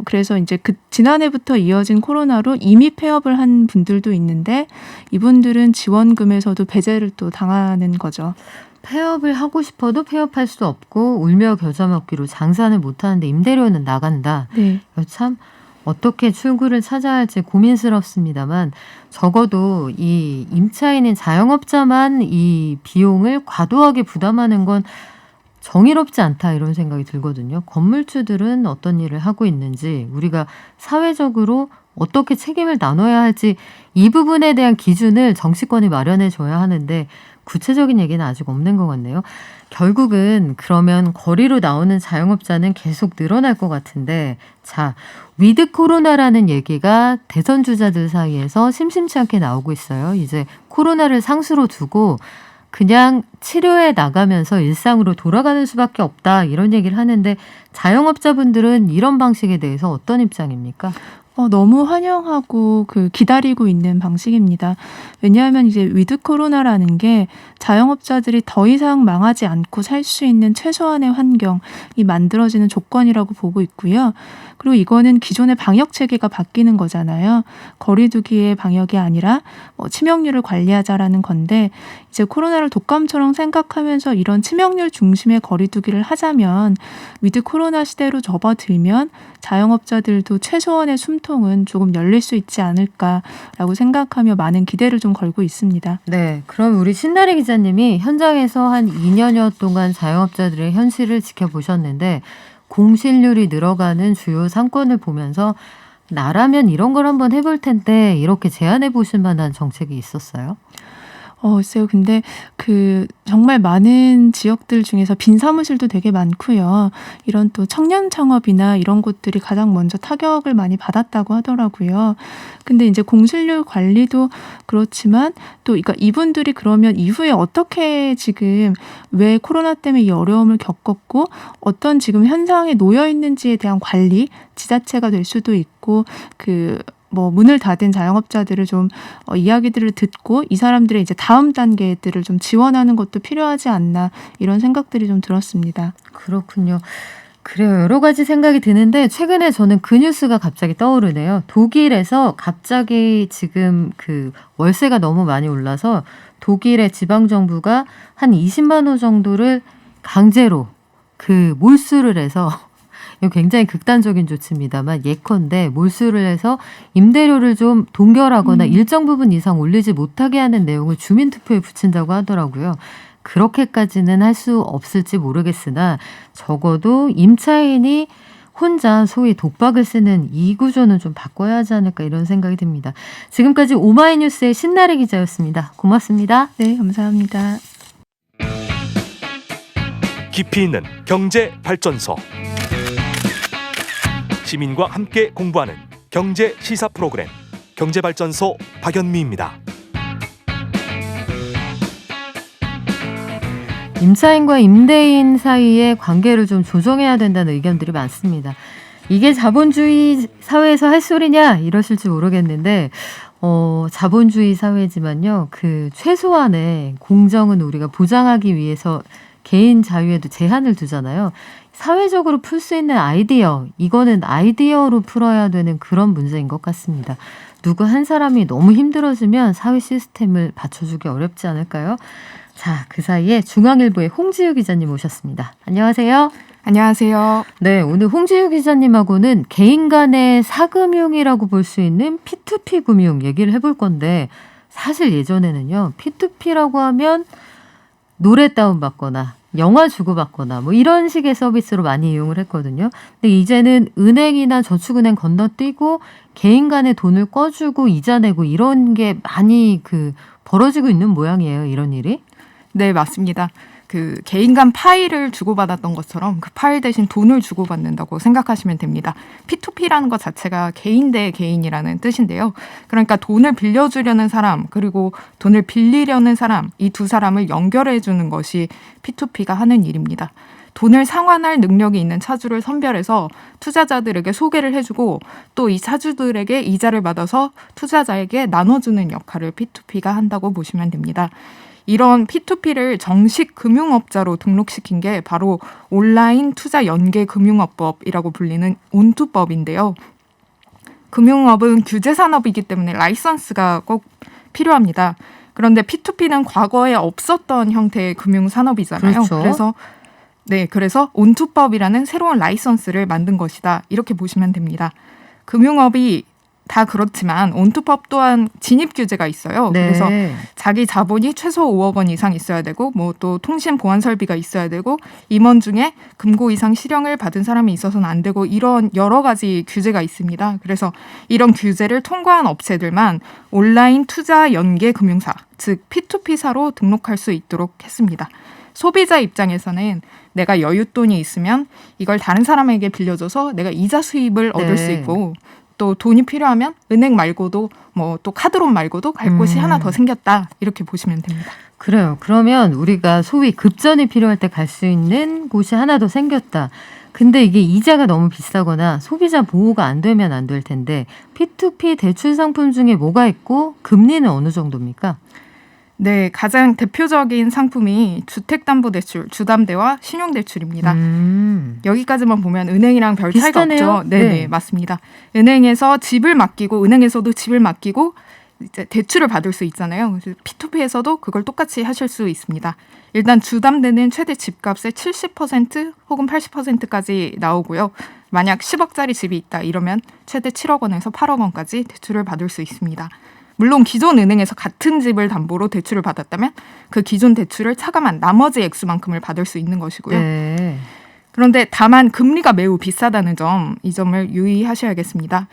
그래서 이제 지난해부터 이어진 코로나로 이미 폐업을 한 분들도 있는데 이분들은 지원금에서도 배제를 또 당하는 거죠. 폐업을 하고 싶어도 폐업할 수 없고 울며 겨자 먹기로 장사는 못하는데 임대료는 나간다. 네. 참 어떻게 출구를 찾아야 할지 고민스럽습니다만 적어도 이 임차인인 자영업자만 이 비용을 과도하게 부담하는 건 정의롭지 않다 이런 생각이 들거든요. 건물주들은 어떤 일을 하고 있는지 우리가 사회적으로 어떻게 책임을 나눠야 할지 이 부분에 대한 기준을 정치권이 마련해 줘야 하는데 구체적인 얘기는 아직 없는 것 같네요. 결국은 그러면 거리로 나오는 자영업자는 계속 늘어날 것 같은데 자, 위드 코로나라는 얘기가 대선 주자들 사이에서 심심치 않게 나오고 있어요. 이제 코로나를 상수로 두고 그냥 치료해 나가면서 일상으로 돌아가는 수밖에 없다 이런 얘기를 하는데 자영업자분들은 이런 방식에 대해서 어떤 입장입니까? 너무 환영하고 기다리고 있는 방식입니다. 왜냐하면 이제 위드 코로나라는 게 자영업자들이 더 이상 망하지 않고 살 수 있는 최소한의 환경이 만들어지는 조건이라고 보고 있고요. 그리고 이거는 기존의 방역 체계가 바뀌는 거잖아요. 거리 두기의 방역이 아니라 치명률을 관리하자라는 건데 이제 코로나를 독감처럼 생각하면서 이런 치명률 중심의 거리 두기를 하자면 위드 코로나 시대로 접어들면 자영업자들도 최소한의 숨통은 조금 열릴 수 있지 않을까라고 생각하며 많은 기대를 좀 걸고 있습니다. 네, 그럼 우리 신나리 기자님이 현장에서 한 2년여 동안 자영업자들의 현실을 지켜보셨는데 공실률이 늘어가는 주요 상권을 보면서 나라면 이런 걸 한번 해볼 텐데 이렇게 제안해 보실 만한 정책이 있었어요? 글쎄요. 근데 정말 많은 지역들 중에서 빈 사무실도 되게 많고요. 이런 또 청년 창업이나 이런 곳들이 가장 먼저 타격을 많이 받았다고 하더라고요. 근데 이제 공실률 관리도 그렇지만 또 그러니까 이분들이 그러면 이후에 어떻게 지금 왜 코로나 때문에 이 어려움을 겪었고 어떤 지금 현상에 놓여 있는지에 대한 관리, 지자체가 될 수도 있고 문을 닫은 자영업자들을 좀 이야기들을 듣고 이 사람들의 이제 다음 단계들을 좀 지원하는 것도 필요하지 않나 이런 생각들이 좀 들었습니다. 그렇군요. 그래요. 여러 가지 생각이 드는데 최근에 저는 그 뉴스가 갑자기 떠오르네요. 독일에서 갑자기 지금 월세가 너무 많이 올라서 독일의 지방정부가 한 20만 호 정도를 강제로 몰수를 해서 이거 굉장히 극단적인 조치입니다만 예컨대 몰수를 해서 임대료를 좀 동결하거나 일정 부분 이상 올리지 못하게 하는 내용을 주민투표에 붙인다고 하더라고요. 그렇게까지는 할 수 없을지 모르겠으나 적어도 임차인이 혼자 소위 독박을 쓰는 이 구조는 좀 바꿔야 하지 않을까 이런 생각이 듭니다. 지금까지 오마이뉴스의 신나래 기자였습니다. 고맙습니다. 네, 감사합니다. 깊이 있는 경제 발전소. 시민과 함께 공부하는 경제 시사 프로그램 경제발전소 박연미입니다. 임차인과 임대인 사이의 관계를 좀 조정해야 된다는 의견들이 많습니다. 이게 자본주의 사회에서 할 소리냐 이러실지 모르겠는데 자본주의 사회지만요. 최소한의 공정은 우리가 보장하기 위해서 개인 자유에도 제한을 두잖아요. 사회적으로 풀 수 있는 아이디어, 이거는 아이디어로 풀어야 되는 그런 문제인 것 같습니다. 누구 한 사람이 너무 힘들어지면 사회 시스템을 받쳐주기 어렵지 않을까요? 자, 그 사이에 중앙일보의 홍지유 기자님 오셨습니다. 안녕하세요. 안녕하세요. 네, 오늘 홍지유 기자님하고는 개인 간의 사금융이라고 볼 수 있는 P2P 금융 얘기를 해볼 건데 사실 예전에는요. P2P라고 하면 노래 다운받거나 영화 주고받거나 이런 식의 서비스로 많이 이용을 했거든요. 근데 이제는 은행이나 저축은행 건너뛰고 개인 간에 돈을 꿔주고 이자 내고 이런 게 많이 벌어지고 있는 모양이에요. 이런 일이. 네, 맞습니다. 그 개인 간 파일을 주고받았던 것처럼 그 파일 대신 돈을 주고받는다고 생각하시면 됩니다. P2P라는 것 자체가 개인 대 개인이라는 뜻인데요. 그러니까 돈을 빌려주려는 사람 그리고 돈을 빌리려는 사람 이 두 사람을 연결해 주는 것이 P2P가 하는 일입니다. 돈을 상환할 능력이 있는 차주를 선별해서 투자자들에게 소개를 해주고 또 이 차주들에게 이자를 받아서 투자자에게 나눠주는 역할을 P2P가 한다고 보시면 됩니다. 이런 P2P를 정식 금융업자로 등록시킨 게 바로 온라인 투자 연계 금융업법이라고 불리는 온투법인데요. 금융업은 규제 산업이기 때문에 라이선스가 꼭 필요합니다. 그런데 P2P는 과거에 없었던 형태의 금융 산업이잖아요. 그렇죠. 그래서 온투법이라는 새로운 라이선스를 만든 것이다. 이렇게 보시면 됩니다. 금융업이 다 그렇지만 온투법 또한 진입 규제가 있어요. 네. 그래서 자기 자본이 최소 5억 원 이상 있어야 되고 뭐 또 통신 보안 설비가 있어야 되고 임원 중에 금고 이상 실형을 받은 사람이 있어서는 안 되고 이런 여러 가지 규제가 있습니다. 그래서 이런 규제를 통과한 업체들만 온라인 투자 연계 금융사, 즉 P2P사로 등록할 수 있도록 했습니다. 소비자 입장에서는 내가 여윳돈이 있으면 이걸 다른 사람에게 빌려줘서 내가 이자 수입을 얻을 수 있고 또 돈이 필요하면 은행 말고도 뭐 또 카드론 말고도 갈 곳이 하나 더 생겼다 이렇게 보시면 됩니다. 그래요. 그러면 우리가 소위 급전이 필요할 때 갈 수 있는 곳이 하나 더 생겼다. 근데 이게 이자가 너무 비싸거나 소비자 보호가 안 되면 안 될 텐데 P2P 대출 상품 중에 뭐가 있고 금리는 어느 정도입니까? 네, 가장 대표적인 상품이 주택담보대출, 주담대와 신용대출입니다. 여기까지만 보면 은행이랑 별 차이가 비슷하네요. 없죠. 네, 맞습니다. 은행에서 집을 맡기고 은행에서도 집을 맡기고 이제 대출을 받을 수 있잖아요. 그래서 P2P에서도 그걸 똑같이 하실 수 있습니다. 일단 주담대는 최대 집값의 70% 혹은 80%까지 나오고요. 만약 10억짜리 집이 있다 이러면 최대 7억 원에서 8억 원까지 대출을 받을 수 있습니다. 물론 기존 은행에서 같은 집을 담보로 대출을 받았다면 그 기존 대출을 차감한 나머지 액수만큼을 받을 수 있는 것이고요. 네. 그런데 다만 금리가 매우 비싸다는 점, 이 점을 유의하셔야겠습니다.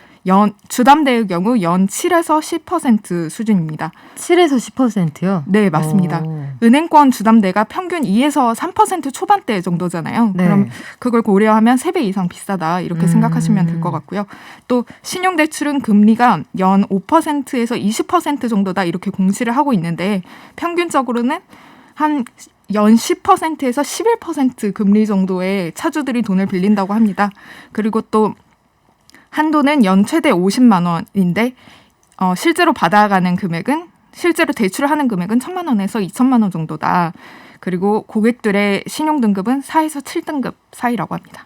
주담대의 경우 연 7에서 10% 수준입니다. 7에서 10%요? 네, 맞습니다. 은행권 주담대가 평균 2에서 3% 초반대 정도잖아요. 네. 그럼 그걸 고려하면 3배 이상 비싸다 이렇게 생각하시면 될 것 같고요. 또 신용대출은 금리가 연 5%에서 20% 정도다 이렇게 공시를 하고 있는데 평균적으로는 한 연 10%에서 11% 금리 정도의 차주들이 돈을 빌린다고 합니다. 그리고 또 한도는 연 최대 50만 원인데 실제로 받아가는 금액은 실제로 대출을 하는 금액은 1,000만 원에서 2,000만 원 정도다. 그리고 고객들의 신용등급은 4에서 7등급 사이라고 합니다.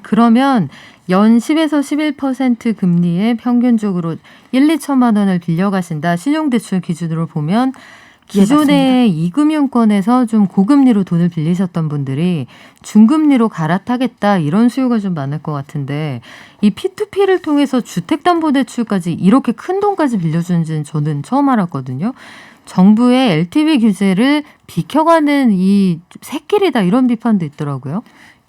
그러면 연 10에서 11% 금리에 평균적으로 2천만 원을 빌려가신다. 신용대출 기준으로 보면 기존의 이금융권에서 좀 고금리로 돈을 빌리셨던 분들이 중금리로 갈아타겠다 이런 수요가 좀 많을 것 같은데 이 P2P를 통해서 주택담보대출까지 이렇게 큰 돈까지 빌려주는지는 저는 처음 알았거든요. 정부의 LTV 규제를 비켜가는 이 새끼리다 이런 비판도 있더라고요.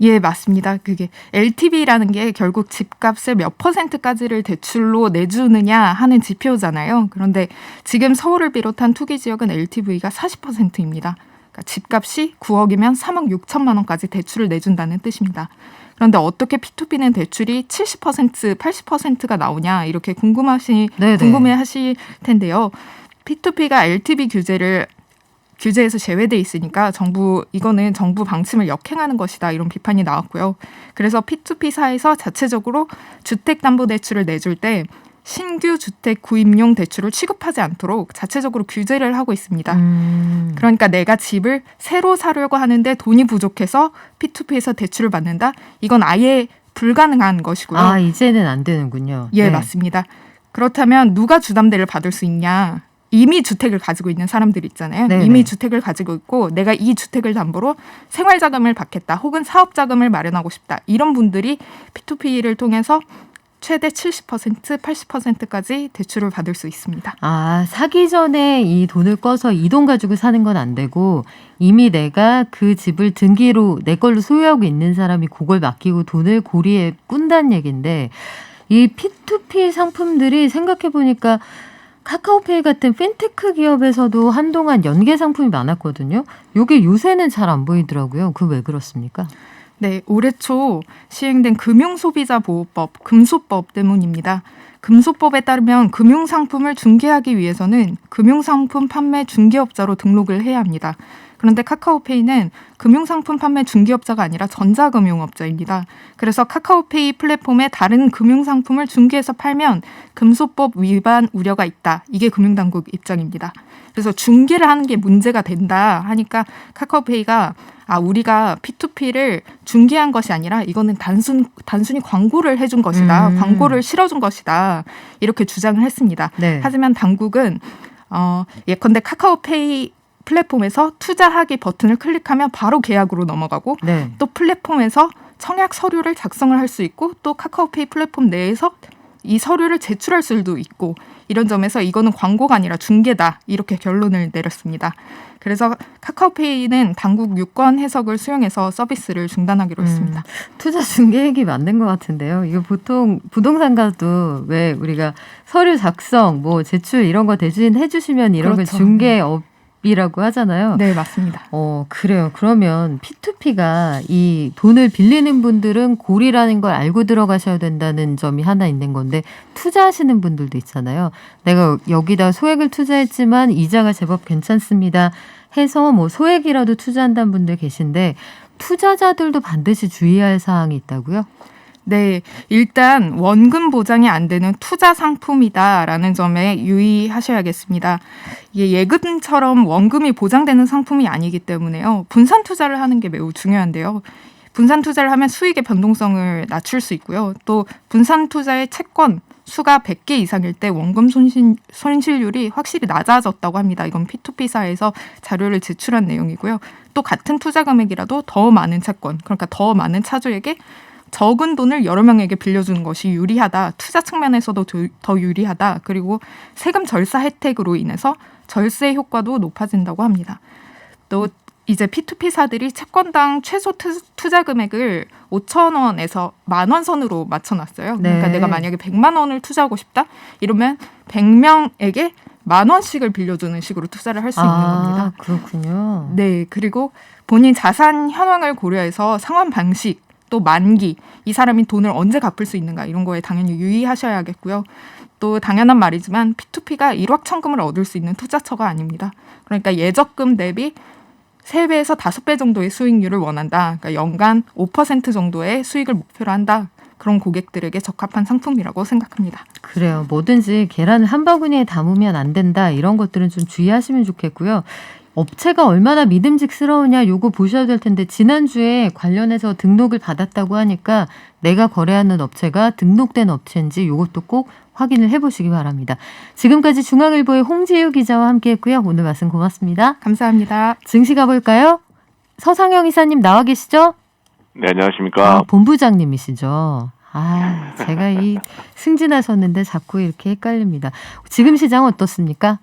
예, 맞습니다. 그게 LTV라는 게 결국 집값의 몇 %까지를 대출로 내주느냐 하는 지표잖아요. 그런데 지금 서울을 비롯한 투기 지역은 LTV가 40%입니다. 그러니까 집값이 9억이면 3억 6천만 원까지 대출을 내준다는 뜻입니다. 그런데 어떻게 P2P는 대출이 70%, 80%가 나오냐 이렇게 궁금해하실 텐데요. P2P가 LTV 규제에서 제외돼 있으니까 이거는 정부 방침을 역행하는 것이다 이런 비판이 나왔고요. 그래서 P2P사에서 자체적으로 주택담보대출을 내줄 때 신규 주택 구입용 대출을 취급하지 않도록 자체적으로 규제를 하고 있습니다. 그러니까 내가 집을 새로 사려고 하는데 돈이 부족해서 P2P에서 대출을 받는다? 이건 아예 불가능한 것이고요. 아, 이제는 안 되는군요. 예, 네. 맞습니다. 그렇다면 누가 주담대를 받을 수 있냐? 이미 주택을 가지고 있는 사람들 있잖아요. 네네. 이미 주택을 가지고 있고 내가 이 주택을 담보로 생활자금을 받겠다 혹은 사업자금을 마련하고 싶다. 이런 분들이 P2P를 통해서 최대 70%, 80%까지 대출을 받을 수 있습니다. 아, 사기 전에 이 돈을 꺼서 이 돈 가지고 사는 건 안 되고 이미 내가 그 집을 등기로 내 걸로 소유하고 있는 사람이 그걸 맡기고 돈을 고리에 꾼다는 얘기인데 이 P2P 상품들이 생각해보니까 카카오페이 같은 핀테크 기업에서도 한동안 연계 상품이 많았거든요. 이게 요새는 잘 안 보이더라고요. 그 왜 그렇습니까? 네, 올해 초 시행된 금융소비자보호법, 금소법 때문입니다. 금소법에 따르면 금융상품을 중개하기 위해서는 금융상품 판매 중개업자로 등록을 해야 합니다. 그런데 카카오페이는 금융상품 판매 중개업자가 아니라 전자금융업자입니다. 그래서 카카오페이 플랫폼에 다른 금융상품을 중개해서 팔면 금소법 위반 우려가 있다. 이게 금융당국 입장입니다. 그래서 중개를 하는 게 문제가 된다 하니까 카카오페이가 우리가 P2P를 중개한 것이 아니라 이거는 단순히 광고를 해준 것이다. 광고를 실어준 것이다. 이렇게 주장을 했습니다. 네. 하지만 당국은 예컨대 카카오페이 플랫폼에서 투자하기 버튼을 클릭하면 바로 계약으로 넘어가고 네. 또 플랫폼에서 청약 서류를 작성을 할 수 있고 또 카카오페이 플랫폼 내에서 이 서류를 제출할 수도 있고 이런 점에서 이거는 광고가 아니라 중개다 이렇게 결론을 내렸습니다. 그래서 카카오페이는 당국 유권 해석을 수용해서 서비스를 중단하기로 했습니다. 투자 중개액이 맞는 것 같은데요. 이거 보통 부동산가도 왜 우리가 서류 작성, 뭐 제출 이런 거 대신 해주시면 이런 그렇죠. 걸 중개업이라고 하잖아요. 네, 맞습니다. 그래요. 그러면 P2P가 이 돈을 빌리는 분들은 골이라는 걸 알고 들어가셔야 된다는 점이 하나 있는 건데 투자하시는 분들도 있잖아요. 내가 여기다 소액을 투자했지만 이자가 제법 괜찮습니다. 해서 뭐 소액이라도 투자한다는 분들 계신데 투자자들도 반드시 주의할 사항이 있다고요? 네, 일단 원금 보장이 안 되는 투자 상품이다라는 점에 유의하셔야겠습니다. 이게 예금처럼 원금이 보장되는 상품이 아니기 때문에요. 분산 투자를 하는 게 매우 중요한데요. 분산 투자를 하면 수익의 변동성을 낮출 수 있고요. 또 분산 투자의 채권 수가 100개 이상일 때 원금 손실률이 확실히 낮아졌다고 합니다. 이건 P2P사에서 자료를 제출한 내용이고요. 또 같은 투자 금액이라도 더 많은 채권, 그러니까 더 많은 차주에게 적은 돈을 여러 명에게 빌려주는 것이 유리하다. 투자 측면에서도 더 유리하다. 그리고 세금 절사 혜택으로 인해서 절세 효과도 높아진다고 합니다. 또 이제 P2P사들이 채권당 최소 투자 금액을 5,000원에서 10,000원 선으로 맞춰놨어요. 그러니까 네. 내가 만약에 100만 원을 투자하고 싶다? 이러면 100명에게 10,000원씩을 빌려주는 식으로 투자를 할 수 있는 겁니다. 그렇군요. 네, 그리고 본인 자산 현황을 고려해서 상환 방식, 또 만기, 이 사람이 돈을 언제 갚을 수 있는가 이런 거에 당연히 유의하셔야겠고요. 또 당연한 말이지만 P2P가 일확천금을 얻을 수 있는 투자처가 아닙니다. 그러니까 예적금 대비 3배에서 5배 정도의 수익률을 원한다. 그러니까 연간 5% 정도의 수익을 목표로 한다. 그런 고객들에게 적합한 상품이라고 생각합니다. 그래요. 뭐든지 계란을 한 바구니에 담으면 안 된다. 이런 것들은 좀 주의하시면 좋겠고요. 업체가 얼마나 믿음직스러우냐 요거 보셔야 될 텐데 지난주에 관련해서 등록을 받았다고 하니까 내가 거래하는 업체가 등록된 업체인지 요것도 꼭 확인을 해보시기 바랍니다. 지금까지 중앙일보의 홍지유 기자와 함께했고요. 오늘 말씀 고맙습니다. 감사합니다. 증시 가볼까요? 서상영 이사님 나와 계시죠? 네, 안녕하십니까. 본부장님이시죠. 제가 이 승진하셨는데 자꾸 이렇게 헷갈립니다. 지금 시장 어떻습니까?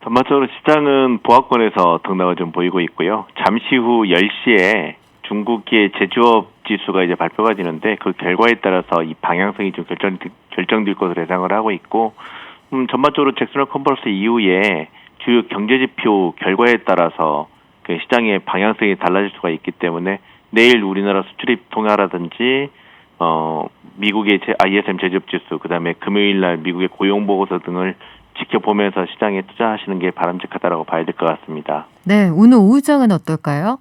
전반적으로 시장은 보합권에서 등락을 좀 보이고 있고요. 잠시 후 10시에 중국의 제조업 지수가 이제 발표가 되는데 그 결과에 따라서 이 방향성이 좀 결정될 것으로 예상을 하고 있고, 전반적으로 잭슨홀 컨퍼런스 이후에 주요 경제지표 결과에 따라서 그 시장의 방향성이 달라질 수가 있기 때문에 내일 우리나라 수출입 통화라든지 미국의 ISM 제조업 지수, 그다음에 금요일 날 미국의 고용 보고서 등을 지켜보면서 시장에 투자하시는 게 바람직하다라고 봐야 될 것 같습니다. 네, 오늘 오후장은 어떨까요?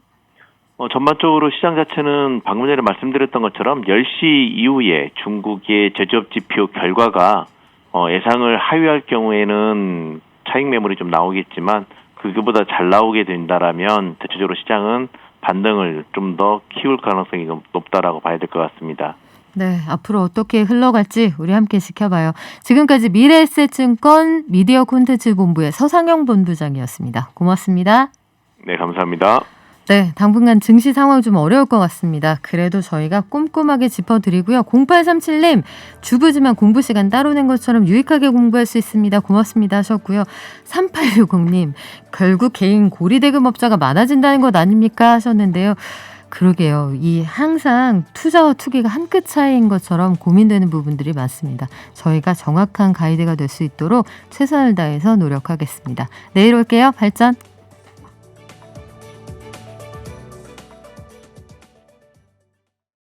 전반적으로 시장 자체는 방금 전에 말씀드렸던 것처럼 10시 이후에 중국의 제조업 지표 결과가 예상을 하회할 경우에는 차익 매물이 좀 나오겠지만 그보다 잘 나오게 된다라면 대체적으로 시장은 반등을 좀 더 키울 가능성이 높다라고 봐야 될 것 같습니다. 네, 앞으로 어떻게 흘러갈지 우리 함께 지켜봐요. 지금까지 미래에셋증권 미디어 콘텐츠 본부의 서상영 본부장이었습니다. 고맙습니다. 네, 감사합니다. 네, 당분간 증시 상황 좀 어려울 것 같습니다. 그래도 저희가 꼼꼼하게 짚어드리고요. 0837님, 주부지만 공부 시간 따로 낸 것처럼 유익하게 공부할 수 있습니다. 고맙습니다 하셨고요. 3860님, 결국 개인 고리대금업자가 많아진다는 것 아닙니까 하셨는데요. 그러게요. 이 항상 투자와 투기가 한 끗 차이인 것처럼 고민되는 부분들이 많습니다. 저희가 정확한 가이드가 될 수 있도록 최선을 다해서 노력하겠습니다. 내일 올게요. 발전.